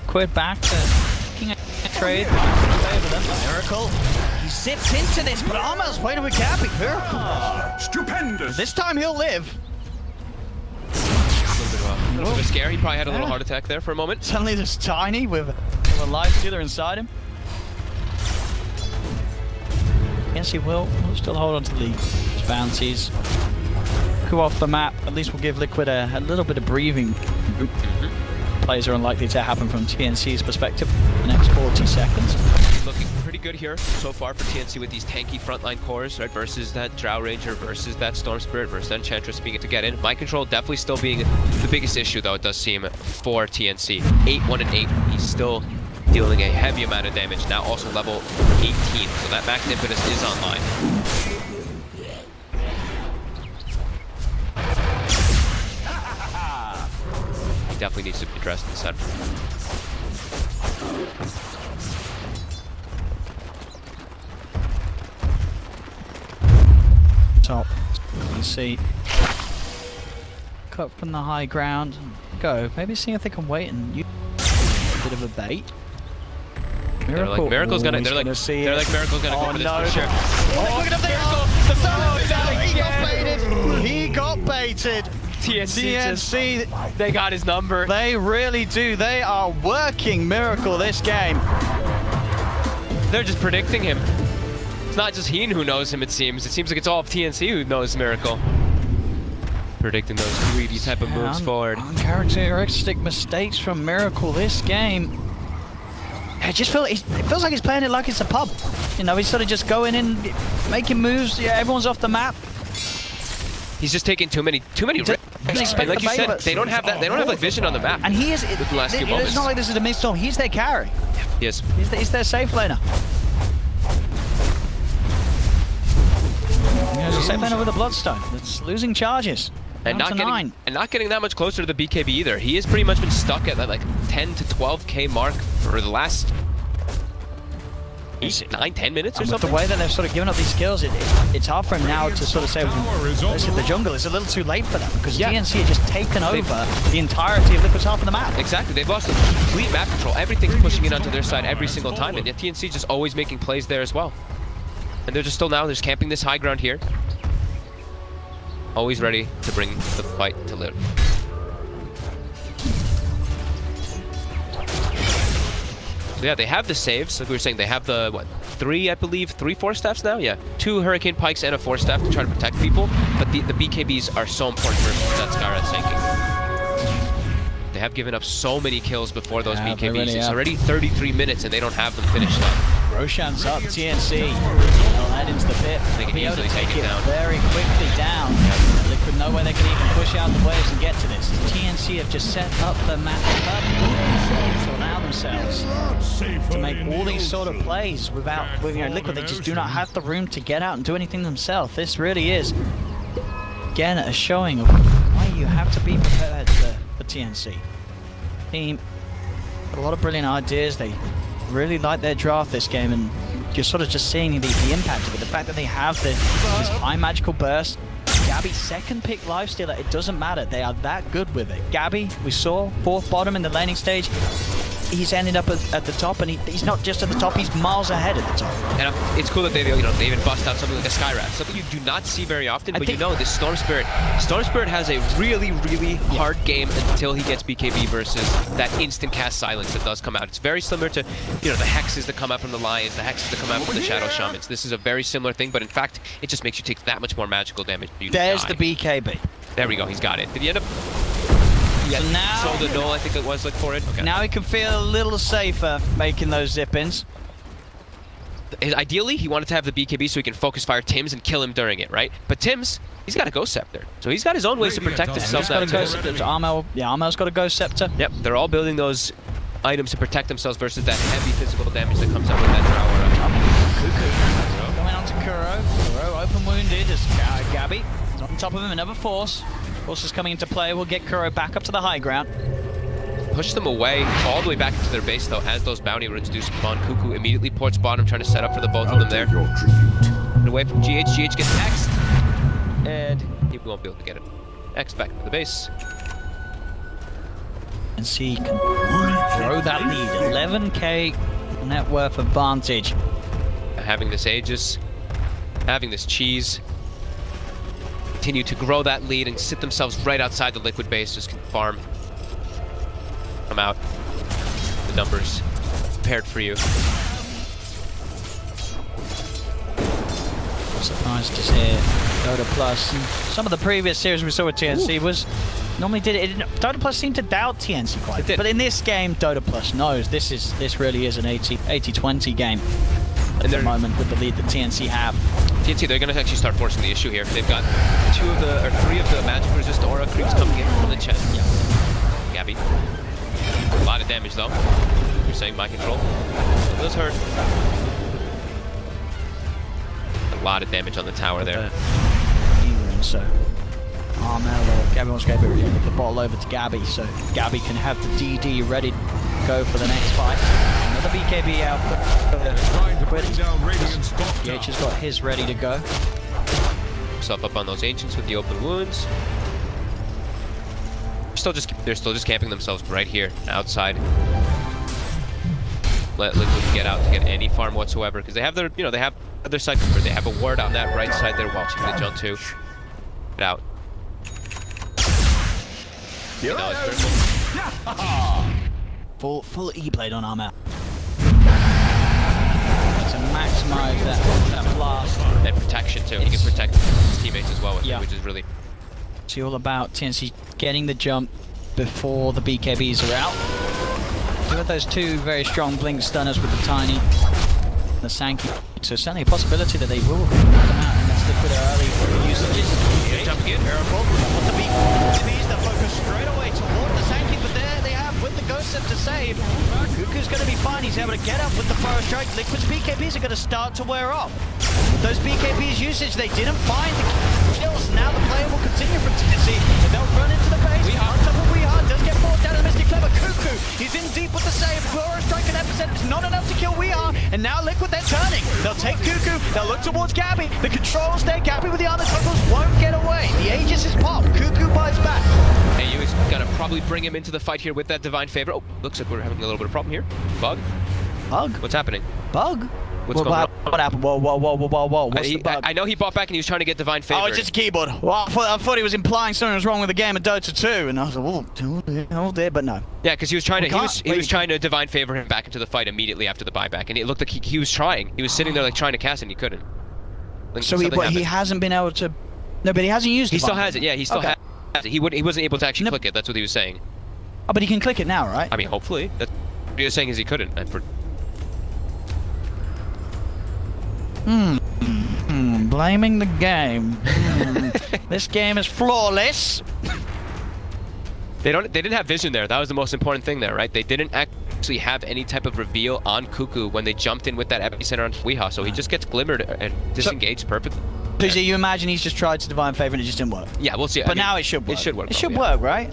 Quid back to kicking a trade. Over them. Miracle. He zips into this, but Armel's waiting with Gabby. Miracle. Stupendous! This time he'll live. A little bit of a scare. He probably had a little heart attack there for a moment. Suddenly there's Tiny with a life stealer inside him. Yes, he will still hold on to the bounties. Go off the map. At least we'll give Liquid a little bit of breathing. Plays are unlikely to happen from TNC's perspective the next 40 seconds. Looking pretty good here so far for TNC with these tanky frontline cores, right? Versus that Drow Ranger, versus that Storm Spirit, versus that Enchantress being able to get in. Mind control definitely still being the biggest issue, though, it does seem, for TNC. 8-1 and 8. He's still dealing a heavy amount of damage, now also level 18, so that max impetus is online. He definitely needs to be addressed in the center. Top. You see. Cut from the high ground. Go. Maybe see if they can wait and use a bit of a bait. Miracle. Miracle's gonna. They're like Miracle's gonna go for this for sure. Oh, look at the He got baited. TNC, they got his number. They really do. They are working Miracle this game. They're just predicting him. It's not just Heen who knows him, it seems. It seems like it's all of TNC who knows Miracle. Predicting those greedy type of moves forward. Uncharacteristic mistakes from Miracle this game. I just feel it feels like he's playing it like it's a pub. You know, he's sort of just going in, making moves. Yeah, everyone's off the map. He's just taking too many risks. And like you said, they don't have that. They don't have like vision on the map. And he is. With the last few It's moments. not like this is a mid-storm. He's their carry. Yes. He's their safe laner. There's a safe laner with a Bloodstone. That's losing charges. And Down to 9. not getting that much closer to the BKB either. He has pretty much been stuck at that like 10 to 12k mark for the last 8, 9, 10 minutes or And with something. the way that they've sort of given up these skills, it's hard for him now to sort of say, listen, the jungle is a little too late for them, because TNC have just taken over the entirety of Liquid's half of the map. Exactly, they've lost complete map control. Everything's pushing in onto their side every single time, and yet TNC just always making plays there as well. And they're just still now, they're just camping this high ground here. Always ready to bring the fight to live. So yeah, they have the saves, like we were saying, they have the, what, 3, I believe, 3 Force Staffs now? Yeah, 2 Hurricane Pikes and a Force Staff to try to protect people, but the BKBs are so important for that Skyrat sinking. They have given up so many kills before those BKBs. Really it's already 33 minutes and they don't have them finished up. Roshan's up, TNC. They'll head into the pit. They can Be able to easily take take it it down. very quickly down. Liquid know where they can even push out the waves and get to this. TNC have just set up the map to allow themselves to make all these sort of plays without, you know, Liquid. They just do not have the room to get out and do anything themselves. This really is, again, a showing of why you have to be prepared for TNC. Team, a lot of brilliant ideas. They really like their draft this game, and you're sort of just seeing the impact of it. The fact that they have this high magical burst. Gabby, second pick lifestealer, it doesn't matter. They are that good with it. Gabby, we saw 4th bottom in the laning stage. He's ended up at the top, and he's not just at the top, he's miles ahead at the top. And it's cool that they even bust out something like a Skyrat, something you do not see very often, but you know this Storm Spirit has a really, really hard game until he gets BKB versus that instant cast silence that does come out. It's very similar to, you know, the hexes that come out from the Lions, the hexes that come out from the Shadow Shamans. This is a very similar thing, but in fact, it just makes you take that much more magical damage. There's the BKB. There we go, he's got it. Did he end up? Yeah, So now, sold the null, I think it was, like, for it. Okay. Now he can feel a little safer making those zip-ins. Ideally, he wanted to have the BKB so he can focus fire Tims and kill him during it, right? But Tims, he's got a Ghost Scepter, so he's got his own ways to protect himself. He's got a Ghost Scepter. Armel's got a Ghost Scepter. Yep, they're all building those items to protect themselves versus that heavy physical damage that comes out with that Drow. Cuckoo. Going on to Kuro. Kuro open wounded as Gabby is on top of him. Another Force. Force is coming into play. We'll get Kuro back up to the high ground. Push them away, all the way back into their base though, as those bounty runes do spawn. Cuckoo immediately ports bottom, trying to set up for the both of them there. And away from GH. GH gets X'd, and he won't be able to get it. X back to the base. And see, can throw that lead. 11k net worth advantage. Having this Aegis, having this cheese, continue to grow that lead and sit themselves right outside the Liquid base, just can farm. Come out. The numbers prepared for you. Surprised to see DotA Plus. And some of the previous series we saw with TNC was normally DotA Plus seemed to doubt TNC quite a bit. But in this game, DotA Plus knows this really is an 80-20 game at the moment with the lead that TNC have. TNC, they're going to actually start forcing the issue here. They've got 3 of the magic resist aura creeps coming in from the chest. Yeah. Gabby. A lot of damage though. You're saying mind control. It does hurt. A lot of damage on the tower there. So Armel or Gabby wants to go with the ball over to Gabby, so Gabby can have the DD ready to go for the next fight. Another BKB out for GH has got his ready to go. Himself up on those ancients with the open wounds. They're still just camping themselves right here outside. Let Liquid get out to get any farm whatsoever because they have their, they have their side covered. They have a ward on that right side there watching the jump to get out. Full E-blade on Armel. To maximize that blast. And protection too. He can protect his teammates as well, which is really. It's all about TNC getting the jump before the BKBs are out. do have those two very strong blink stunners with the Tiny, the Sankey. So certainly a possibility that they will knock them out, and that's Liquid early usages. Yeah, jumping in. Miracle. Want the BKBs, they'll focus straight away toward the Sankey, but there they have with the Ghost Scepter save. Cuckoo's going to be fine. He's able to get up with the Fire Strike. Liquid's BKBs are going to start to wear off. With those BKBs usage, they didn't find the kills. Now the player will continue from TNC, and they'll run into the base. On top of Weehard, does get forced down to Mystic Clever. Cuckoo, he's in deep with the save. Fire Strike and Epicenter is not enough to kill Weehard, and now Liquid, they're turning. They'll take Cuckoo, they'll look towards Gabby. The controls there, Gabby with the armor toggles won't get away. The Aegis is popped. Cuckoo buys back. Hey, you gotta probably bring him into the fight here with that Divine Favor. Oh, looks like we're having a little bit of problem here. Bug? Bug? What's happening? Bug? What's going on? What happened? Whoa. What's the bug? I know he bought back and he was trying to get Divine Favor. Oh, it's just a keyboard. Well, I thought he was implying something was wrong with the game of Dota 2, and I was like, oh dear, but no. Yeah, because he was trying to Divine Favor him back into the fight immediately after the buyback, and it looked like he was trying. He was sitting there like trying to cast and he couldn't. So he hasn't been able to. No, but he hasn't used it. He still has it. Yeah, he still has it. He wasn't able to actually click it. That's what he was saying. Oh, but he can click it now, right? I mean, hopefully. That's what he was saying is he couldn't. Blaming the game. This game is flawless. They didn't have vision there. That was the most important thing there, right? They didn't actually have any type of reveal on Cuckoo when they jumped in with that epicenter on Weehaw, so he just gets glimmered and disengaged perfectly. So you imagine he's just tried to Divine Favor and it just didn't work? Yeah, we'll see. But now it should work. It should work. It should work, right?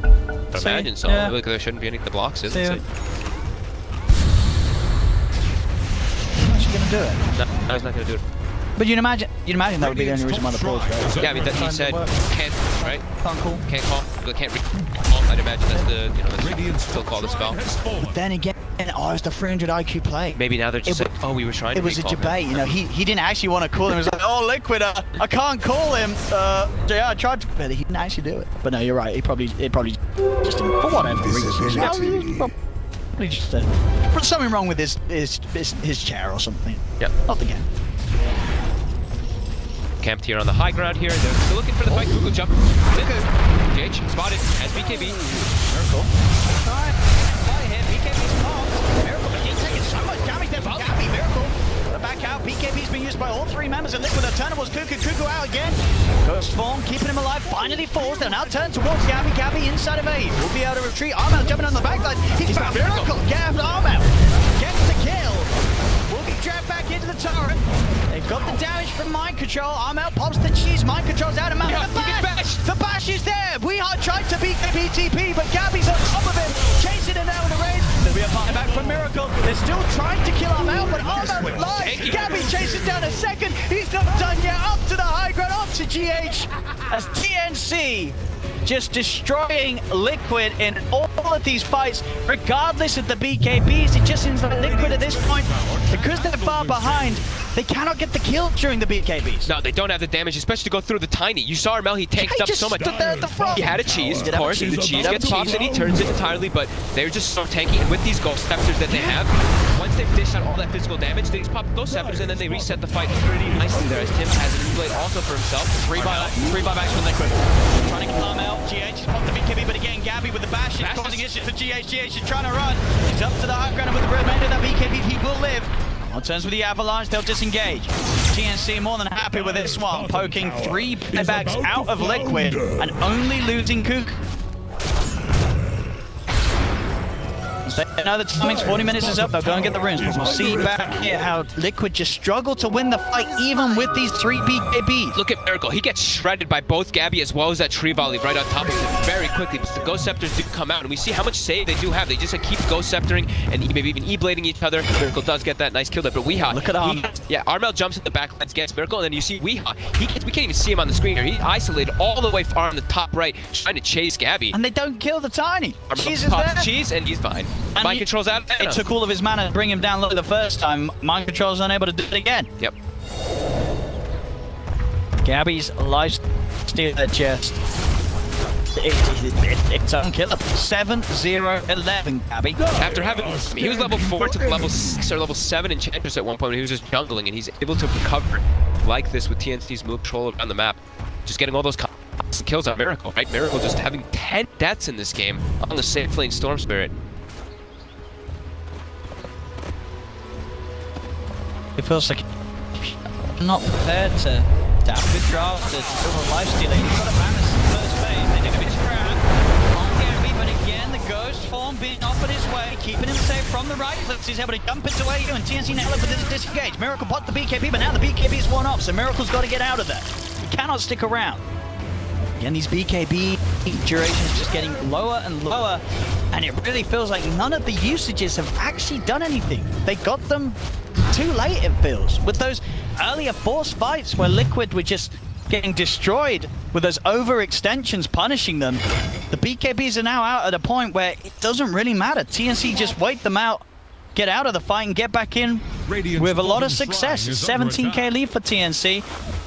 I imagine so. Yeah. Look, there shouldn't be any the blocks, is Yeah. it? How's she gonna do it? No, he's not gonna do it. But you'd imagine that would be the only reason why the pause, right? Yeah, I mean, that he said can't, right? Can't call. Can't call. Can't recall. I'd imagine that's the, that's still call the spell. But then again, it's the 300 IQ play. Maybe now they're just like, oh, we were trying to It was a recall debate, him. he didn't actually want to call him. He was like, oh, Liquid, I can't call him. Yeah, I tried to, but he didn't actually do it. But no, you're right. It probably just didn't, for whatever reason. Probably just something wrong with his chair or something. Yep. Not the game. Camped here on the high ground here. They're still looking for the fight. Cuckoo jump. JH spotted as BKB. Miracle. Alright. Fire hit. BKB's popped. Miracle, but he's taking so much damage there from Gabby. Miracle. The back out. BKB's been used by all three members of Liquid. Alternables. Cuckoo out again. Ghost form, keeping him alive. Finally falls. They'll now turn towards Gabby. Gabby inside of A. Will be able to retreat. Armel jumping on the backside. He's found Miracle. Gabby Armel gets the kill. Will be dragged back into the turret. They've got the damage from mind control. Armel pops the cheese. Mind control's out of mouth. The bash is there. Weehart tried to beat the BTP, but Gabby's on top of him, chasing him down with the raid. There'll be a fight back from Miracle. They're still trying to kill Armel, but Armel's alive. Gabby chases down a second. He's not done yet. Up to the high ground, up to GH as TNC just destroying Liquid in all of these fights, regardless of the BKBs. It just seems like Liquid at this point, because they're far behind, they cannot get the kill during the BKBs. No, they don't have the damage, especially to go through the Tiny. You saw Armel, he tanked up so much. He had a cheese, of course, and the cheese gets popped and he turns it entirely, but they're just so tanky. And with these Ghost Scepters that they have, once they've dished out all that physical damage, they just pop Ghost Scepters and then they reset the fight pretty nicely there, as Tim has an blade also for himself. Three buybacks for Liquid. Trying to kill Armel. GH has popped the BKB, but again, Gabby with the bash is causing issues for GH. GH is trying to run. He's up to the high ground, and with the remainder of that BKB, he will live. On turns with the Avalanche, they'll disengage. TNC more than happy with this one, poking 3 buybacks out of Liquid and only losing Cuckoo. They know the timing's 40 minutes is up, they'll go and get the runes, but we'll see back here how Liquid just struggled to win the fight even with these 3 BKBs. Look at Miracle, he gets shredded by both Gabby as well as that tree volley right on top of him very quickly, but the Ghost Scepters do come out, and we see how much save they do have. They just keep Ghost Sceptering and maybe even E-blading each other. Miracle does get that nice kill there, but Weehaw, look at Armel jumps at the back lines, gets Miracle, and then you see Weehaw, we can't even see him on the screen here. He isolated all the way far on the top right, trying to chase Gabby. And they don't kill the Tiny. Cheese is there. Cheese, and he's fine. And Mind Control's out. It took all of his mana to bring him down low the first time. Mind Control's unable to do it again. Yep. Gabby's lifesteal just... It's unkillable. 7-0-11, Gabby. After having... he was level 4 to level 6 or level 7 Enchantress at one point when he was just jungling, and he's able to recover like this with TNC's move control around the map. Just getting all those kills on Miracle, right? Miracle just having 10 deaths in this game on the safe lane Storm Spirit. feels like I'm not prepared to have good draft to over lifestealing. You've got to ban this in the first phase. They're going to be scrapped. On Gary, but again, the ghost form being offered his way, keeping him safe from the right clicks. He's able to jump into where you and TNC nail it, but this is disengaged. Miracle bought the BKB, but now the BKB is one off, so Miracle's got to get out of there. He cannot stick around. Again, these BKB durations just getting lower and lower, and it really feels like none of the usages have actually done anything. They got them too late, it feels. With those earlier forced fights where Liquid were just getting destroyed with those overextensions punishing them, the BKBs are now out at a point where it doesn't really matter. TNC just wait them out, get out of the fight, and get back in with a lot of success. 17k lead for TNC.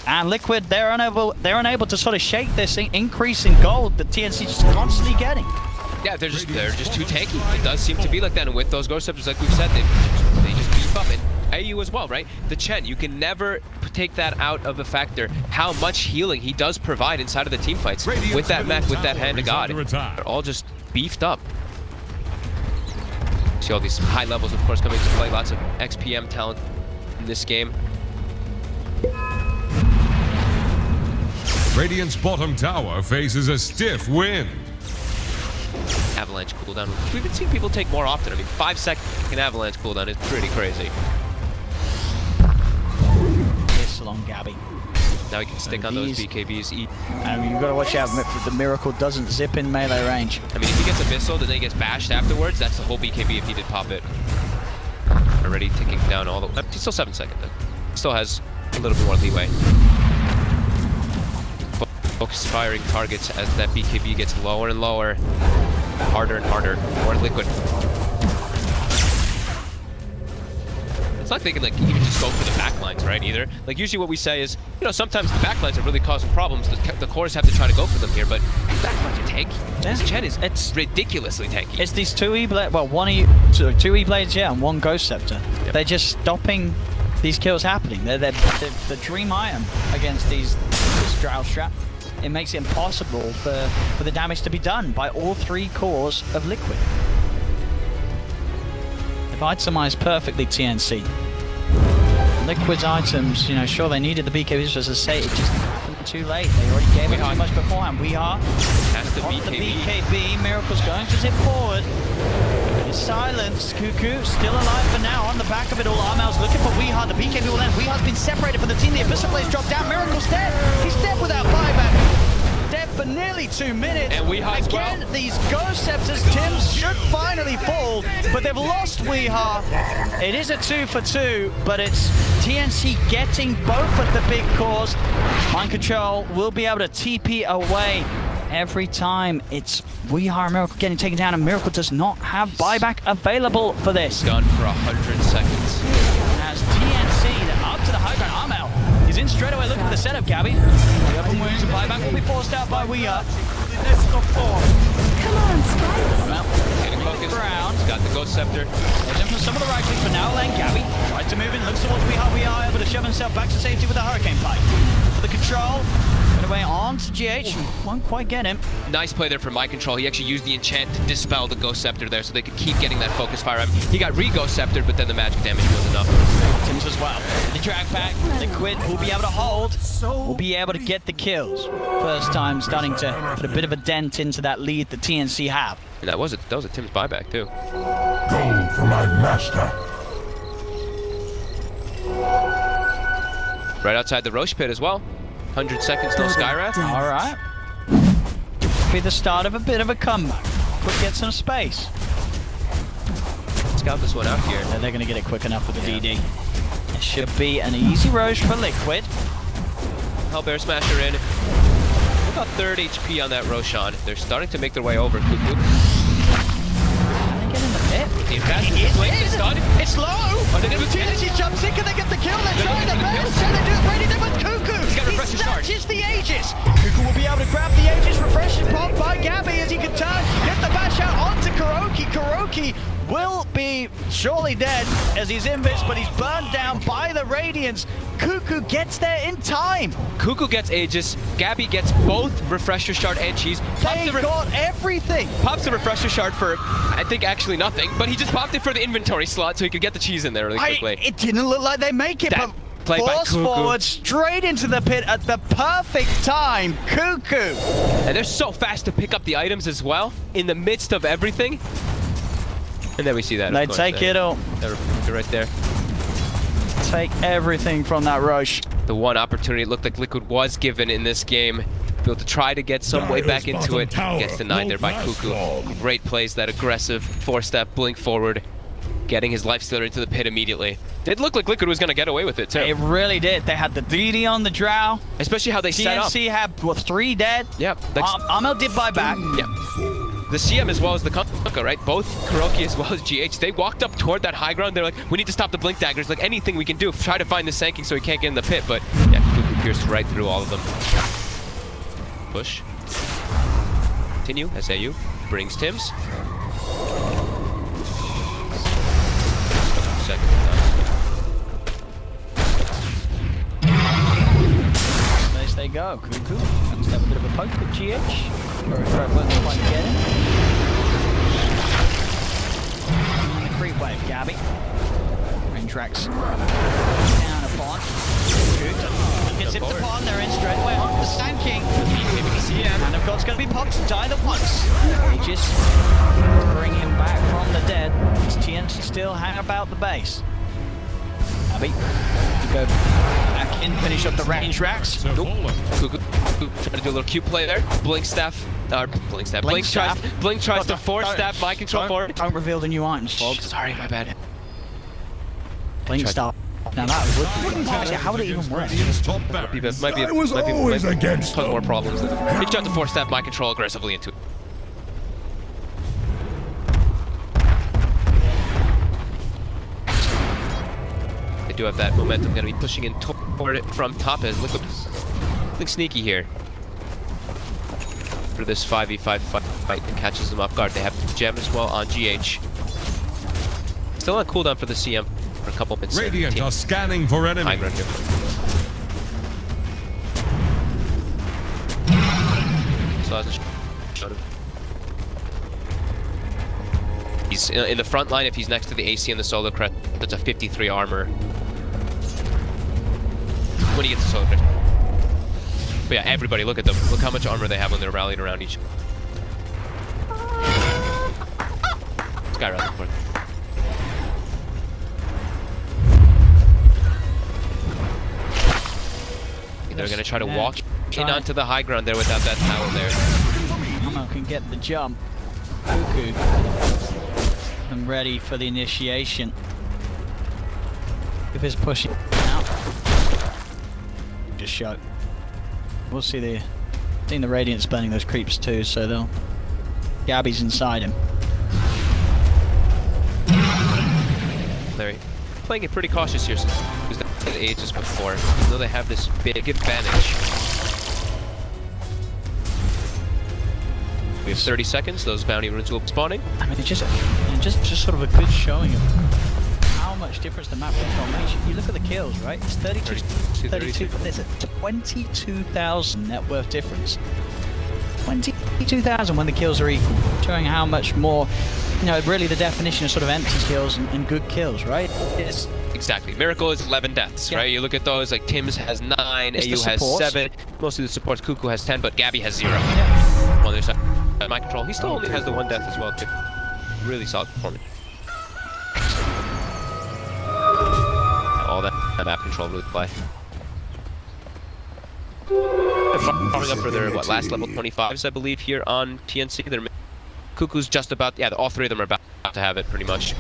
And Liquid, they're unable to sort of shake this increase in gold that TNC is just constantly getting. Yeah, they're just too tanky. It does seem to be like that, and with those Ghost Scepters, like we've said, they just beef up. And AU as well, right? The Chen, you can never take that out of a factor. How much healing he does provide inside of the team fights with that mech, with that hand of God. They're all just beefed up. See all these high levels, of course, coming to play. Lots of XPM talent in this game. Radiant's bottom tower faces a stiff wind. Avalanche cooldown, which we've been seeing people take more often. I mean, 5 second avalanche cooldown is pretty crazy. This along Gabby. Now he can stick on those BKBs. I mean, you've got to watch out the Miracle doesn't zip in melee range. I mean, if he gets Abyssal, then he gets bashed afterwards, that's the whole BKB if he did pop it. Already ticking down all the... He's still 7 seconds, though. Still has a little bit more leeway. Focus firing targets as that BKB gets lower and lower. Harder and harder. More Liquid. It's like they can like even just go for the backlines, right? Either like usually what we say is, you know, sometimes the backlines are really causing problems. The cores have to try to go for them here, but backlines are tanky. This Chen is ridiculously tanky. It's these two E-blades, well, two E-blades, yeah, and one Ghost Scepter. Yep. They're just stopping these kills happening. They're the dream iron against this Drow Strap. It makes it impossible for the damage to be done by all 3 cores of Liquid. They've itemized perfectly TNC. Liquid's items, you know, sure they needed the BKBs, as I say, it just happened too late. They already gave it too much beforehand. We are the BKB. Miracle's going to zip forward. It's silenced. Cuckoo still alive for now. On the back of it all, Armel's looking for Weehar. The BKB will end. Weehar's been separated from the team. The Abyssal Blade's dropped down. Miracle's dead. He's dead without buyback. Dead for nearly 2 minutes. And Weehar's again, these Ghost Scepters, Tims should finally fall, but they've lost Weehar. It is a 2 for 2, but it's TNC getting both of the big cores. Mind Control will be able to TP away every time. It's Weehar and Miracle getting taken down, and Miracle does not have buyback available for this. Done for 100 seconds. As TNC, they're up to the high ground. Armel is in straight away looking for the setup, Gabby. The open wounds and buyback will be forced out by Weehar. Come on, Spikes. Well, getting focused. Around. He's got the Ghost Scepter. There's in from some of the right clicks, but now Lane Gabby tries to move in, looks towards Weehar. Weehar able to shove himself back to safety with the Hurricane Pipe. For the control, went away on to GH, won't quite get him. Nice play there from Mind Control. He actually used the enchant to dispel the Ghost Scepter there so they could keep getting that focus fire. He got re-Ghost Sceptered, but then the magic damage was enough. Tims as well. The drag back, Liquid will be able to hold, will be able to get the kills. First time starting to put a bit of a dent into that lead that TNC have. And that was a Tims buyback too. Go for my master. Right outside the Roche pit as well. 100 seconds, no Skywrath. All right. Be the start of a bit of a comeback. Quick get some space. Scout this one out here. They're going to get it quick enough with the DD. It should be an easy Roche for Liquid. Hellbear Smasher in. We've got 3rd HP on that Roshan. They're starting to make their way over. Cuckoo. Can they get in the pit? The advantage is late. It's done. It's low! Are they going to get it? TNC jumps in. Can they get the kill? They're trying their best. Can they do it? Ready there with Cuckoo. He's got refresh his charge. Snatches the Aegis. Cuckoo will be able to grab the Aegis. Refresh is blocked by Gabby as he can turn. Get the bash out onto Kuroki. Kuroki will be surely dead as he's invis, but he's burned down by the Radiance. Cuckoo gets there in time. Cuckoo gets Aegis, Gabby gets both Refresher Shard and Cheese. They got everything. Pops the Refresher Shard for, I think, actually nothing, but he just popped it for the inventory slot so he could get the cheese in there really quickly. It didn't look like they make it, That but play by force Cuckoo. forward straight into the pit at the perfect time. Cuckoo. And they're so fast to pick up the items as well, in the midst of everything. And then we see that. They take it all. They're right there. Take everything from that rush. The one opportunity it looked like Liquid was given in this game, to be able to try to get some way back into it, gets denied there by Cuckoo. Great plays, that aggressive 4-step blink forward, getting his lifestealer into the pit immediately. Did look like Liquid was going to get away with it too. It really did. They had the DD on the Drow. Especially how they set up. TNC had, what, 3 dead? Yep. Amel did buy back. Yep. The CM as well as the Kunkka, right? Both Kuroki as well as GH, they walked up toward that high ground. They're like, we need to stop the blink daggers. Like anything we can do, try to find the Sanking so he can't get in the pit. But yeah, Cuckoo pierced right through all of them. Push. Continue. SAU brings Tims. Second Nice, they go. Cuckoo. Let's have a bit of a poke with GH. Or quite get him. On the creep wave, Gabby. Range racks down upon. Gets hit the pond, they're in straight away on the Sanking. And of course, it's going to be popped died at once. Aegis bring him back from the dead. Is TNC still hang about the base? Gabby, go back in, finish up the range racks. Cuckoo trying to do a little cute play there. Blink staff. Blink tries to force staff mind control forward. Don't reveal the new items, Fog. Sorry, my bad. Blink staff. Now that would actually, how would it even work? Might be always against cause more them. problems. He tried to force staff mind control aggressively into it. They do have that momentum, going to be pushing in toward it from top as Liquid. Looking sneaky here. For this 5v5 fight that catches them off guard. They have Gem as well on GH. Still on cooldown for the CM for a couple minutes. Radiant are scanning for High enemy. ground here. So hasn't showed him. He's in the front line if he's next to the AC and the Solar Crest. That's a 53 armor. When he gets the Solar Crest. But yeah, everybody, look at them. Look how much armor they have when they're rallied around each. Skywrath, of course. They're going to try to walk in onto the high ground there without that tower there. Amel can get the jump. Cuckoo. And ready for the initiation. If it's pushing out. Just show. We'll see the Radiant spending those creeps too, so they'll. Gabby's inside him. They're playing it pretty cautious here because they had Aegis before. Though they have this big advantage. We have 30 seconds. Those bounty runes will be spawning. I mean, just sort of a good showing of how much difference the map control makes. You look at the kills, right? It's 32, but there's a 22,000 net worth difference. 22,000 when the kills are equal, showing how much more, you know, really the definition of sort of empty kills and good kills, right? It's Exactly. Miracle is 11 deaths, right? You look at those, like Tim's has 9, AU has 7. Most of the supports, Cuckoo has 10, but Gabby has 0. Yeah. On their side, mind control, he still only has the 1 death as well, too. Really solid performance. All that map control really play. Following up for their last level 25s, I believe, here on TNC. They're Cuckoo's just about, all 3 of them are about to have it, pretty much.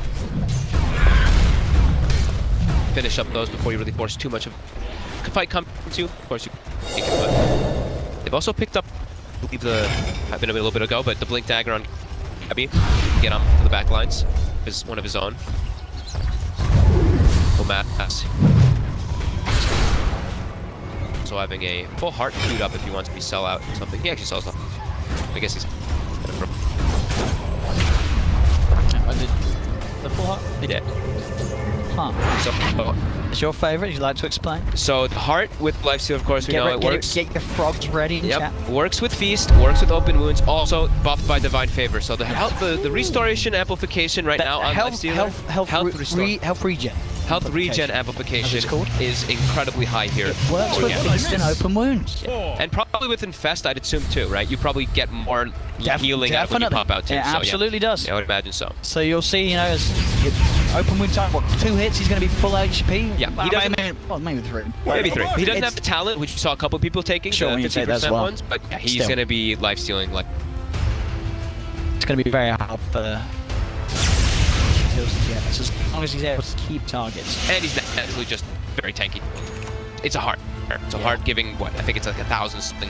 Finish up those before you really force too much of a fight come to. Of course, you take it, but they've also picked up, I believe, I've been a little bit ago, but the Blink Dagger on Gabby. Get on to the back lines. Is one of his own. Oh, Mass. So having a full heart queued up if he wants to be sell out or something. He actually sells out. I guess he's The full heart? Yeah. Huh. So, It's your favorite? You'd like to explain? so the heart with lifesteal, of course, we know it works. Get your frogs ready in chat. Yep, works with feast, works with open wounds, also buffed by divine favor. So the health, the restoration amplification right now on lifesteal, Health regen. health regen amplification As it's called. is incredibly high here. It works with feast and open wounds. And probably with infest, I'd assume too, right? You probably get more healing out when you pop out too. It so, absolutely does. Yeah, I would imagine so. So you'll see, you know, as open wound time, what, 2 hits, he's going to be full HP. Yeah, he doesn't. Maybe 3. Maybe 3. He doesn't have the talent, which you saw a couple people taking, Sure, the when you take 50% that as well. ones, but yeah, he's Still. going to be life-stealing. Like, It's going to be very hard for kills to get. So as long as he's able to keep targets. and he's naturally just very tanky. It's a heart. It's a heart giving, what, I think it's like 1,000 something.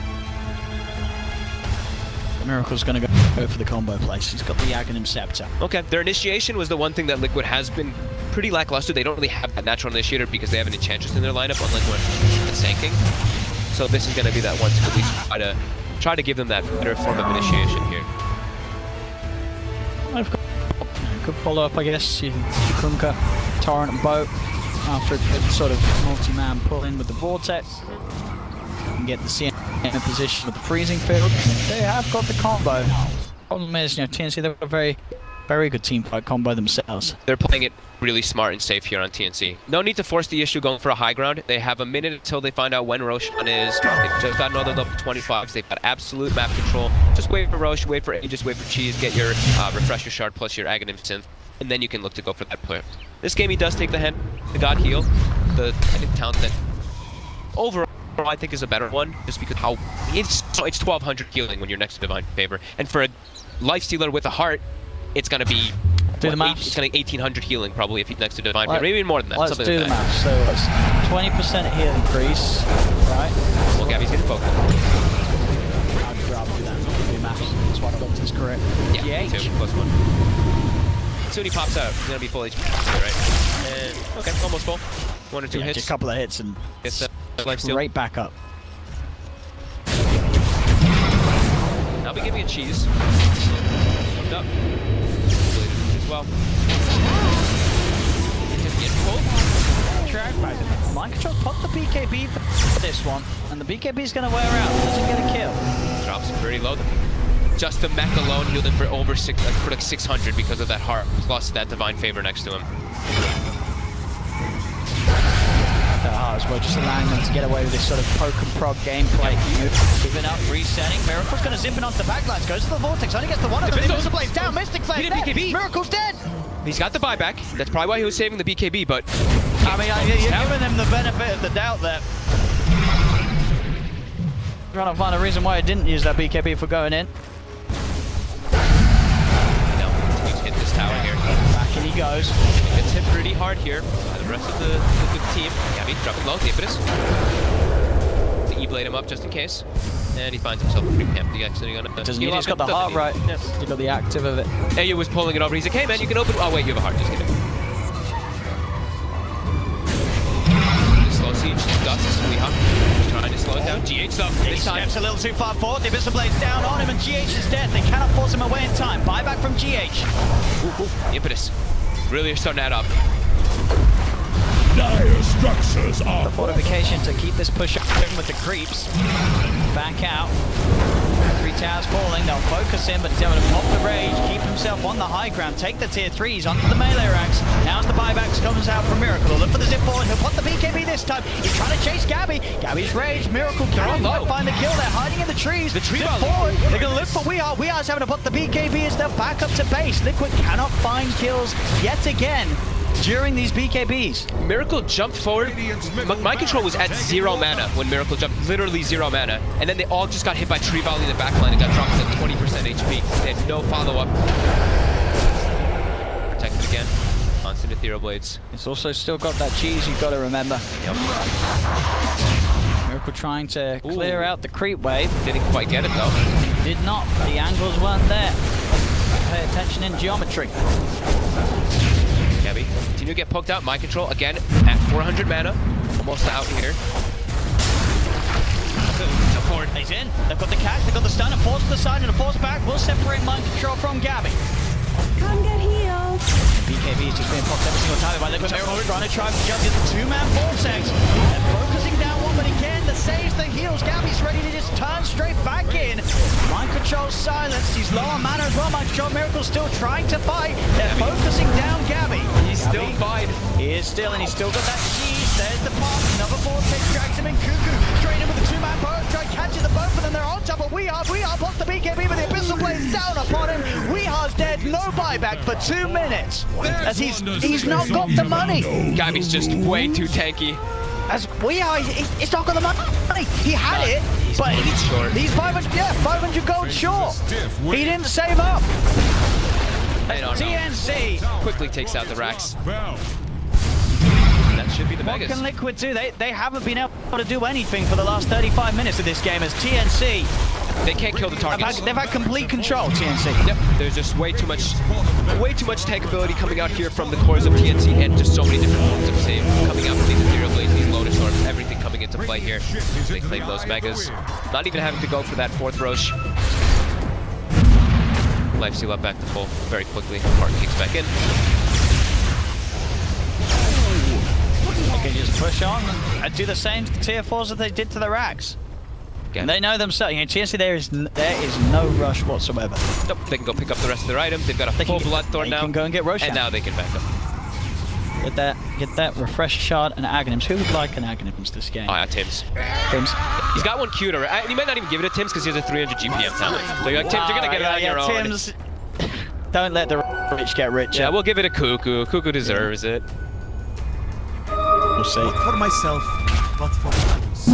Miracle's going to go for the combo place. He's got the Aghanim Scepter. Okay, their initiation was the one thing that Liquid has been pretty lackluster. They don't really have that natural initiator because they have an Enchantress in their lineup, unlike when it's tanking. So this is going to be that one to at least try to give them that better form of initiation here. I've got could follow up, I guess. You Kunka, Torrent, and Boat after a good sort of multi-man pull in with the Vortex. And get the CM in position with the freezing field. They have got the combo. Problem is, you know, TNC, they've got a very, very good team fight combo themselves. They're playing it really smart and safe here on TNC. No need to force the issue going for a high ground. They have a minute until they find out when Roshan is. They've just got another level 25s. They've got absolute map control. Just wait for Rosh, wait for Aegis, wait for Cheese, get your Refresher Shard plus your Aghanim Synth, and then you can look to go for that player. This game he does take the hand, the God Heal, the talent that overall I think is a better one, just because how it's 1200 healing when you're next to Divine Favor, and for a Lifestealer with a heart, it's gonna be Do the maths. It's gonna be 1800 healing probably if he's next to Divine Favor, maybe even more than that. Let's something do like the that. maths. So it's 20% heal increase, right? Well, Gabby's getting focused. I'd rather do that. Do the maths. That's why the doctor's correct. Yeah, GH. 2 plus 1. As soon as he pops out, he's gonna be full HP, right? And okay, almost full. 1 or 2 Yeah, hits. just a couple of hits and Gets lifesteal. right back up. I'll be giving it cheese. Hooked up. As well. Just get pulled. Track back. Mind control popped the BKB for this one, and the BKB's gonna wear out. Doesn't get a kill. Drops pretty low. Just the mech alone healed him for over 600 because of that heart, plus that divine favor next to him. That heart as well, just allowing them to get away with this sort of poke and prog gameplay. Moving up, resetting. Miracle's gonna zip in onto the backlines, goes to the Vortex, only gets the one of them. Invisible Blade down, Mystic Flame there. BKB. Miracle's dead! He's got the buyback. That's probably why he was saving the BKB, but I mean, you're giving them the benefit of the doubt there. Trying to find a reason why I didn't use that BKB for going in. no, he's hit this tower here. Back in he goes. Gets hit pretty hard here by the rest of the team. Gabby dropping low, the impetus. To E-blade him up just in case. And he finds himself pretty empty actually on it. Doesn't need it, he's got the heart right. Yeah. He's got the active of it. Ayu was pulling it over. He's like, hey man, you can open. Oh wait, you have a heart. Just kidding. Slow siege, Dust, Weehawk. Trying to slow it down. GH up He this time. steps a little too far forward. The Abyssal Blade's down on him, and GH is dead. They cannot force him away in time. Buyback from GH. The impetus. Really starting to add up. Dire structures are The fortification to keep this push up with the creeps. Back out. 3 towers falling. They'll focus him, but he's able to pop the rage, keep himself on the high ground, take the tier 3s onto the melee ranks. Now's the buybacks comes out from Miracle. He'll look for the zip forward. He'll put the BKB this time. He's trying to chase Gabby. Gabby's rage. Miracle can't low. find the kill. They're hiding in the trees. The tree zip ball. forward. They're going to look for Weehawk. Weehawk's having to put the BKB as they're back up to base. Liquid cannot find kills yet again during these BKBs. Miracle jumped forward. My control was at 0 mana when Miracle jumped, literally 0 mana. And then they all just got hit by Tree Volley in the backline and got dropped to 20% HP. They had no follow-up. Protected again. Constant Ethereal Blades. It's also still got that cheese you've got to remember. Yep. Miracle trying to clear out the creep wave. Didn't quite get it though. Did not. The angles weren't there. Pay attention in geometry. Gabby, continue to get poked out. My control again at 400 mana. Almost out here. Support. He's in. They've got the catch, they've got the stun, a force to the side and a force back will separate mind control from Gabby. Come get healed. BKB is just being popped every single time by Liquid Miracle, trying to try and jump into the two-man vortex. And focusing down one, but again, the saves, the heals. Gabby's ready to just turn straight back in. Mind Control silenced. He's low on mana as well. Mind Control Miracle's still trying to fight. They're focusing down Gabby. He's still fine. He is still, and he's still got that cheese. There's the pop. Another vortex drags him in. Cuckoo straight in with the two-man power strike, catches the both of them. They're on top of Weehard. Weehard pops the BKB, but the Abyssal Blade's down upon him. Weehard's dead. No buyback for 2 minutes. As he's not got the money. Gabby's just way too tanky. As Weehard, he's not got the money. He had it, but he's 500 gold short. He didn't save up. TNC quickly takes out the racks. That should be the What Megas. can Liquid do? They haven't been able to do anything for the last 35 minutes of this game as TNC. They can't kill the targets. They've had complete control, TNC. Yep, there's just way too much tank ability coming out here from the cores of TNC, and just so many different forms of save coming out from these Ethereal Blades, these Lotus Orbs, everything coming into play here. They claim those Megas. Not even having to go for that 4th Roche. Lifesteal up back to full very quickly. Heart kicks back in. They can just push on and do the same to the tier 4s that they did to the racks. Again. They know themselves. You know, TNC, there is no rush whatsoever. Nope, they can go pick up the rest of their items. They've got a full Bloodthorn now. They can go and get Roshan. And now they can back up. Get that Refresh Shard and Aghanims. Who would like an Aghanims this game? Oh, yeah, Tims. Tims? He's got one queued already. You might not even give it to Tims because he has a 300 GPM talent. So you're like, Tims, you're going to get it on your own. Tims, don't let the rich get richer. Yeah, we'll give it a Cuckoo. Cuckoo deserves it. We'll see. Not for myself, but for others.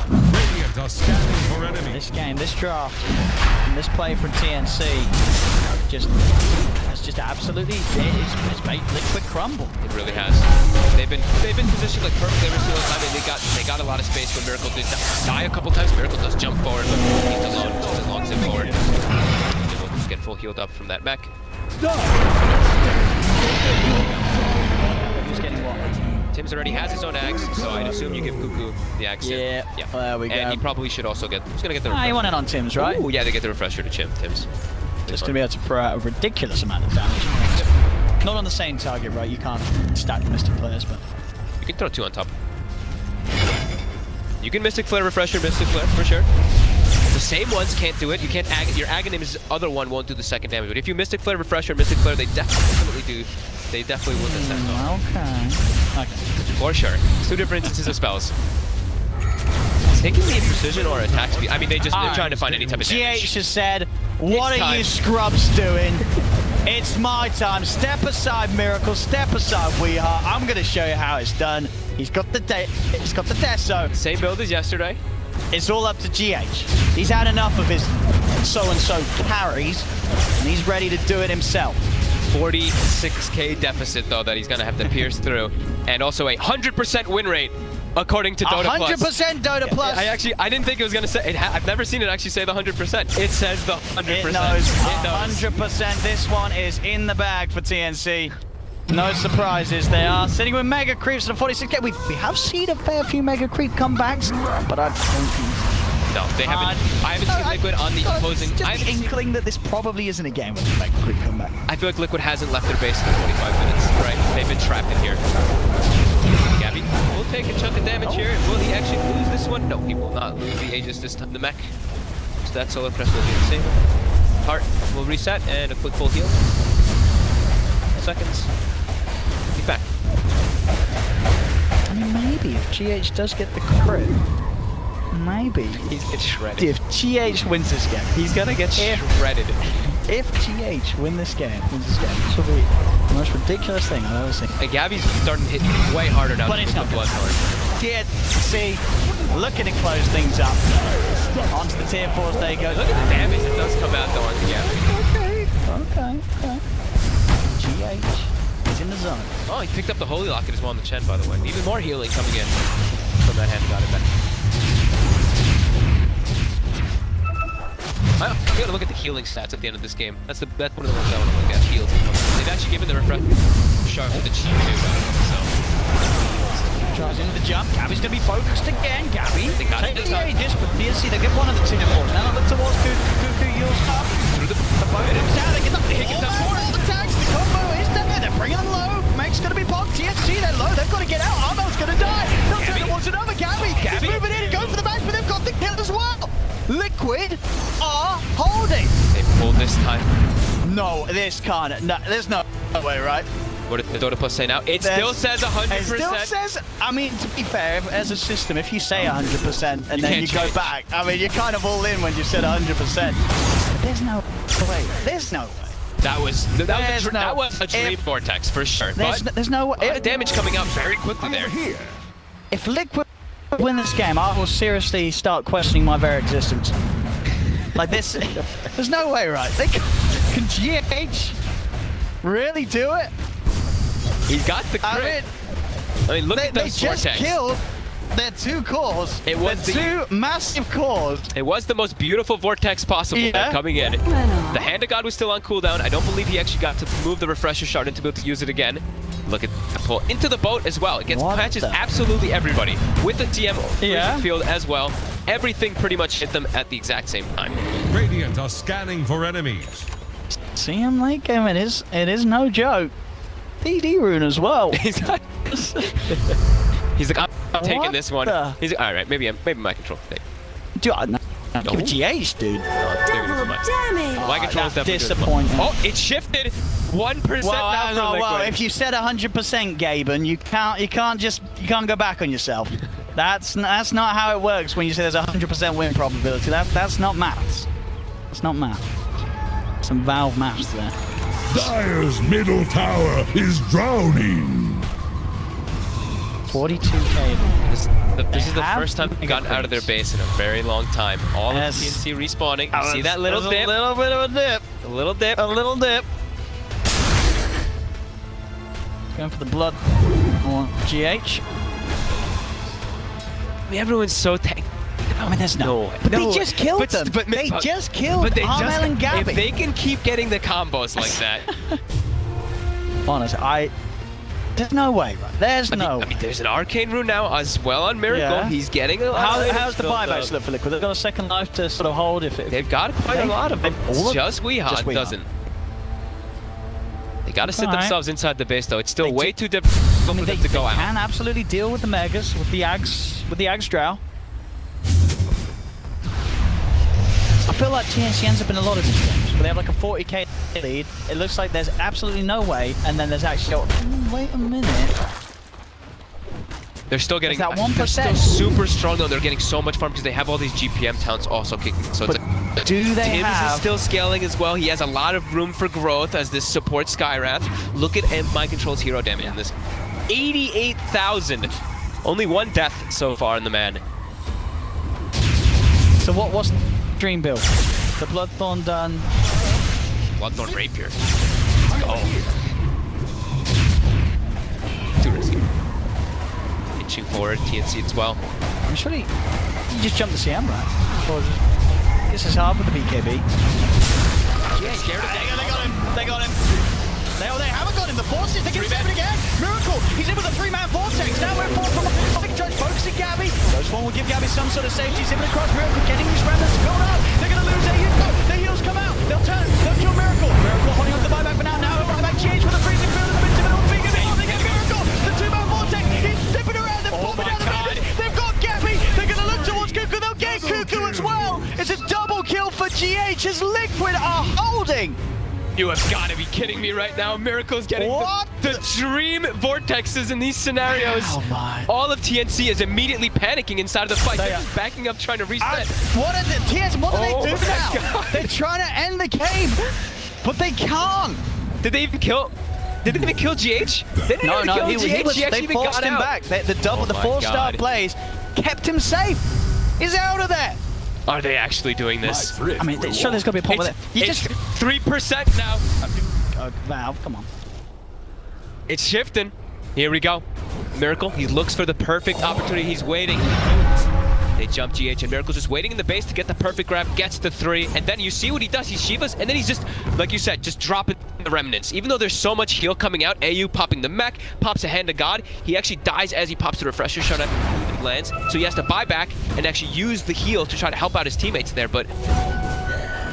Radiant are scanning for enemies. This game, this draft, and this play from TNC, it's just absolutely, it's made Liquid crumble. It really has. They've been positioned like perfectly every single time, and they got a lot of space when Miracle did die a couple times. Miracle does jump forward, but he's alone just as long as he's forward. And we'll just get full healed up from that mech. Who's getting what? Tims already has his own axe, so I'd assume you give Cuckoo the axe. Yeah. There we go. And he probably should also get. He's gonna get the. You want it on Tims, right? Oh yeah, they get the refresher to Tims. Just gonna be able to throw out a ridiculous amount of damage. Not on the same target, right? You can't stack Mystic players, but You can throw 2 on top. You can Mystic Flare, Refresher, Mystic Flare for sure. The same ones can't do it. You can't. Your Aghanim's other one won't do the second damage. But if you Mystic Flare, Refresher, Mystic Flare, they definitely do. They definitely will the second one. Okay. For sure. It's 2 different instances of spells. Is taking the precision or attack speed? I mean, they're trying to find any type of damage. GH has said, "What are you scrubs doing? It's my time. Step aside, Miracle. Step aside, Weehart. I'm gonna show you how it's done." He's got the Deso. Same build as yesterday. It's all up to GH. He's had enough of his so-and-so carries, and he's ready to do it himself. 46k deficit though that he's gonna have to pierce through, and also a 100% win rate according to DotA Plus. 100% DotA Plus. I didn't think it was gonna say it. I've never seen it actually say the 100%. It says the 100%. It knows 100%. This one is in the bag for TNC. No surprises. They are sitting with Mega Creeps at 46k. We have seen a fair few Mega Creep comebacks, but I don't think. No, they haven't. I haven't seen Liquid on the opposing. Just an inkling that this probably isn't a game with a Mega Creep comeback. I feel like Liquid hasn't left their base in 25 minutes. Right? They've been trapped in here. Gabby will take a chunk of damage here. Will he actually lose this one? No, he will not lose the Aegis this time. The mech. So that solo press will be the same. Heart will reset and a quick full heal. Seconds. He's back. I mean, maybe if GH does get the crit, maybe. He's get shredded. If GH wins this game, He's gonna get shredded. If GH wins this game, this will be the most ridiculous thing I've ever seen. And Gabby's starting to hit way harder now. But it's not good. Bloodthorn. TNC looking to close things up. Onto the tier 4s, there you go. Look at the damage that does come out though on Gabby. Okay. GH is in the zone. Oh, he picked up the Holy Locket as well on the Chen, by the way. Even more healing coming in from that hand. Got it back. I gotta look at the healing stats at the end of this game. That's one of the ones I want to look at. Heals. They've actually given the refresh sharp with the cheat too. So Tries into the jump. Gabby's gonna be focused again. Gabby. They got it. Taking the Aegis, but DSC, they get one of the tier 4s. Now look towards Cuckoo. Heals up. through the The boat is down. They get up. He gets up. All the tags. The combo this time. No, this can't. No, there's no way, right? What did the DotA+ say now? It still says 100%. It still says, I mean, to be fair, as a system, if you say 100% and then you go back, I mean, you're kind of all in when you said 100%. But there's no way. There's no way. That was a dream vortex for sure. There's no way. A lot of damage coming out very quickly there. If Liquid win this game, I will seriously start questioning my very existence. Like this, there's no way, right? Can GH really do it? He's got the crit. I mean, look at those vortex. They just killed their 2 cores. It was the 2 massive cores. It was the most beautiful vortex possible coming in. The Hand of God was still on cooldown. I don't believe he actually got to move the refresher shard and to be able to use it again. Look at the pull into the boat as well. It gets patches absolutely everybody with the TM field as well. Everything pretty much hit them at the exact same time. Radiant are scanning for enemies. See him late game. It is no joke. DD rune as well. He's like, I'm taking this one. He's like, all right, maybe my control thing. Dude, give it GH, dude. My control's definitely disappointing. Oh, it shifted 1% now for Liquid. Well, if you said 100%, Gaben, you can't go back on yourself. That's not how it works when you say there's a 100% win probability. That's not maths. That's not math. Some Valve maths there. Dire's middle tower is drowning. 42k. This is the first time they've gotten out of their base in a very long time. All of TNC respawning. You see that little dip? A little bit of a dip. A little dip. A little dip. Going for the blood on GH. I mean, everyone's so tanky. I mean, there's no way. But they just killed them. They just killed Armel and Gabby. If they can keep getting the combos like that. Honestly, there's no way, right? There's no way. I mean, there's an arcane rune now as well on Miracle. Yeah. He's getting a lot of how's the buybacks look for Liquid? They've got a second life to sort of hold if it... They've got quite a lot of them. Just Weehan doesn't. They got to sit themselves inside the base, though. It's still way too difficult for them to go out. They can absolutely deal with the Megas, with the Ags Drow. I feel like TNC ends up in a lot of these games where they have like a 40k lead. It looks like there's absolutely no way, and then there's actually wait a minute. They're still getting that 1%. They're still super strong though. They're getting so much farm because they have all these GPM towns also kicking. So but do they have? Is still scaling as well. He has a lot of room for growth as this supports Skywrath. Look at Mind Control's hero damage in this. 88,000. Only 1 death so far in the man. So what's dream build? The Bloodthorn done. Bloodthorn Rapier. Let's go. Too risky. Inching forward, TNC as well. I'm sure you just jump the CM, right? This is hard with the BKB. Yeah, scared of they got him. They got him. They haven't got him. The forces, they can save it again. Miracle. He's in with a 3-man vortex. Now we're forward from a big judge focusing Gabby. Those one will give Gabby some sort of safety. Zipping across Miracle, getting these remnants built up. They're going to lose their heals. The heals come out. They'll turn. They'll kill Miracle. Miracle holding on to the buyback, but now a buyback GH with a freezing field in the midst of it all. Big they get Miracle. The 2-man vortex. He's zipping around. They're popping down the mid. They've got Gabby. They're going to look towards Cuckoo. They'll get Cuckoo as well. It's a double kill for GH as Liquid are holding. You have got to be kidding me right now. Miracle's getting the dream vortexes in these scenarios. Oh my. All of TNC is immediately panicking inside of the fight. They're just backing up, trying to reset. What do they do now? God. They're trying to end the game, but they can't. Did they even kill? Did they even kill GH? They didn't even kill GH. They forced him back. The 4-star plays kept him safe. He's out of there. Are they actually doing this? I mean, sure, there's got to be a point with it. It's 3% now. Valve, come on. It's shifting. Here we go. Miracle, he looks for the perfect opportunity. He's waiting. They jump GH, and Miracle's just waiting in the base to get the perfect grab, gets the 3, and then you see what he does. He Shivas, and then he's just, like you said, just dropping the remnants. Even though there's so much heal coming out, AU popping the mech, pops a Hand of God, he actually dies as he pops the refresher shot and he lands. So he has to buy back and actually use the heal to try to help out his teammates there, but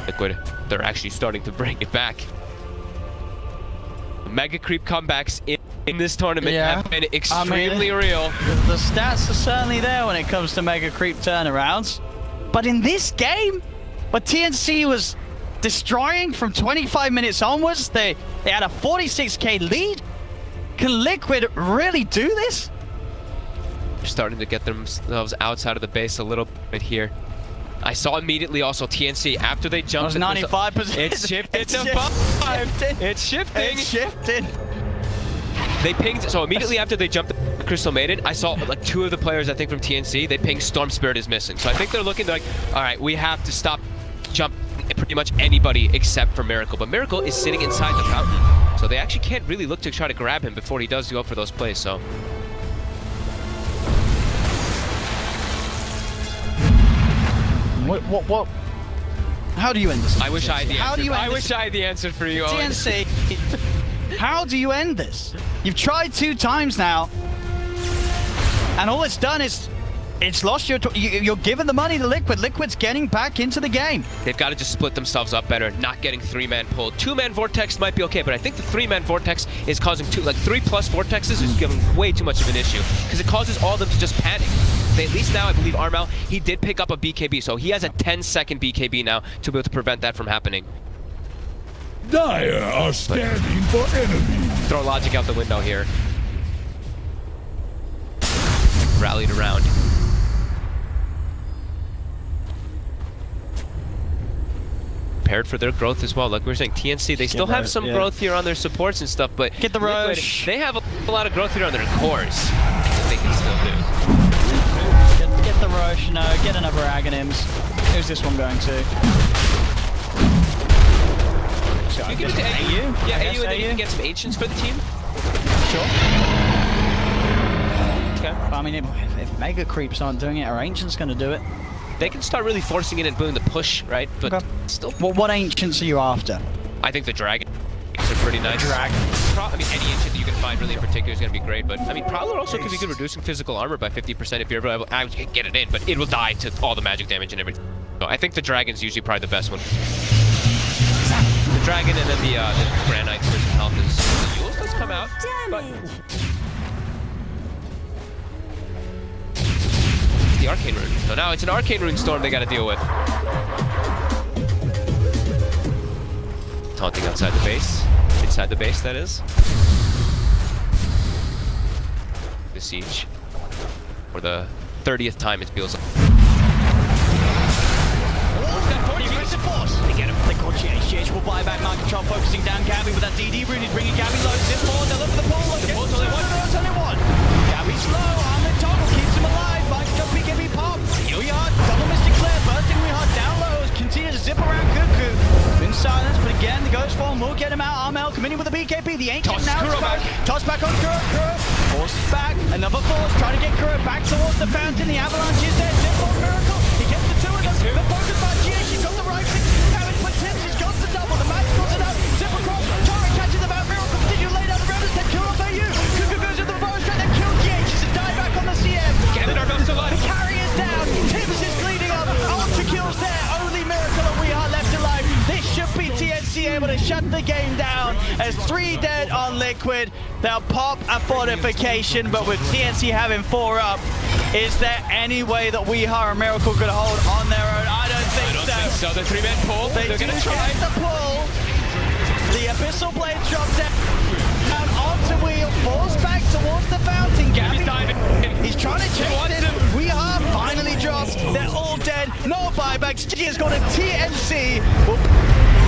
Liquid, they're actually starting to bring it back. The Mega Creep comebacks in this tournament have been extremely real. The stats are certainly there when it comes to Mega Creep turnarounds. But in this game, where TNC was destroying from 25 minutes onwards. They had a 46k lead. Can Liquid really do this? They're starting to get themselves outside of the base a little bit here. I saw immediately also TNC after they jumped. It was 95%. It's shifted to 5. It's shifting. It's shifting. They pinged, so immediately after they jumped the Crystal Maiden, I saw like 2 of the players, I think from TNC, they pinged Storm Spirit is missing. So I think they're looking like, all right, we have to stop jumping pretty much anybody except for Miracle. But Miracle is sitting inside the fountain. So they actually can't really look to try to grab him before he does go for those plays, so. What? How do you end this? I wish I had the answer. How do you end I wish I had the answer for you, Owen. TNC, how do you end this? You've tried 2 times now, and all it's done is it's lost your. You're giving the money to Liquid. Liquid's getting back into the game. They've got to just split themselves up better, not getting 3-man pulled. 2-man Vortex might be okay, but I think the 3-man Vortex is causing 3+ Vortexes is giving way too much of an issue because it causes all of them to just panic. At least now, I believe Armel, he did pick up a BKB, so he has a 10-second BKB now to be able to prevent that from happening. Dire are standing for enemy. Throw logic out the window here. Rallied around. Prepared for their growth as well. Like we were saying, TNC, they still have some growth here on their supports and stuff, but get the rush. They have a lot of growth here on their cores. They can still do. Get the rush. No, get another Aghanims. Who's this one going to? So you can just AU. Yeah, AU, and then you can get some Ancients for the team. Sure. Okay. I mean, if Mega Creeps aren't doing it, our Ancient's going to do it. They can start really forcing it and doing the push, right? But still. Well, what Ancients are you after? I think the Dragons are pretty nice. Dragon. I mean, any Ancient that you can find really in particular is going to be great. But I mean, Prowler also could be good reducing physical armor by 50% if you're ever able to get it in, but it will die to all the magic damage and everything. So I think the Dragon's usually probably the best one. The Dragon and then the Granite for some health is. The Yules does come out, but. The Arcane Rune. So now it's an Arcane Rune storm they got to deal with. Taunting outside the base. Inside the base, that is. The siege. For the 30th time, it feels like. They get him. They call GH will buy back mind control, focusing down Gabby with that DD rune. He's bringing Gabby low. Zip forward. They'll look for the ball. The ball's only one. Gabby's low. Armored toggle keeps him alive. Mind control BKB pop. Here we are. Double Mystic Flare. Bursting we are down low. Continue to zip around Cuckoo. In silence, but again, the Ghost Form will get him out. Armel committing with the BKB. The Ancient now exposed. Toss back on Kuro. Kuro forces back. Another force trying to get Kuro back towards the fountain. The Avalanche is there. Zip for Miracle. He gets the 2 of them. The focus by GH. He's got the right thing. Damage for Tips. He's got the double. The match pulls it up. Zip across. Torrent catches him out. Miracle continue lay down the road. Then kill off AU. Cuckoo goes in the forest straight. Then kill GH. He's a die back on the CM. The carry is down. Tips is bleeding up. Ultra kills there. Only Miracle and we are left alive. This should be TNC able to shut the game down as 3 dead on Liquid. They'll pop a fortification, but with TNC having 4 up, is there any way that We Are a Miracle could hold on their own? I don't think so. The 3-man pull. They're going to try the pull. The Abyssal Blade drops down onto Wheel, falls back towards the fountain. Gabby's diving. He's trying to chase it. We Are finally dropped. They're all dead. No buybacks. G has got a TNC. Will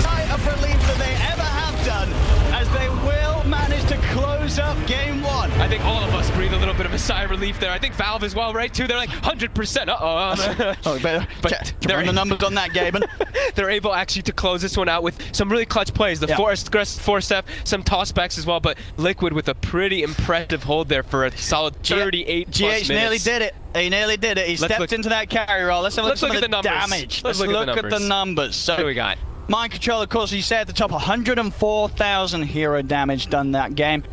sigh of relief that they ever have done, as they will manage to close up game 1. I think all of us breathe a little bit of a sigh of relief there. I think Valve as well, right? Too. They're like 100%. But they're the numbers on that, Gaben. They're able actually to close this one out with some really clutch plays. The force step, some tossbacks as well. But Liquid with a pretty impressive hold there for a solid 38 plus minutes. GH nearly did it. He nearly did it. He stepped into that carry roll. Let's have a look at the damage. Let's look at the numbers. So what do we got? Mind control, of course, you said at the top, 104,000 hero damage done that game.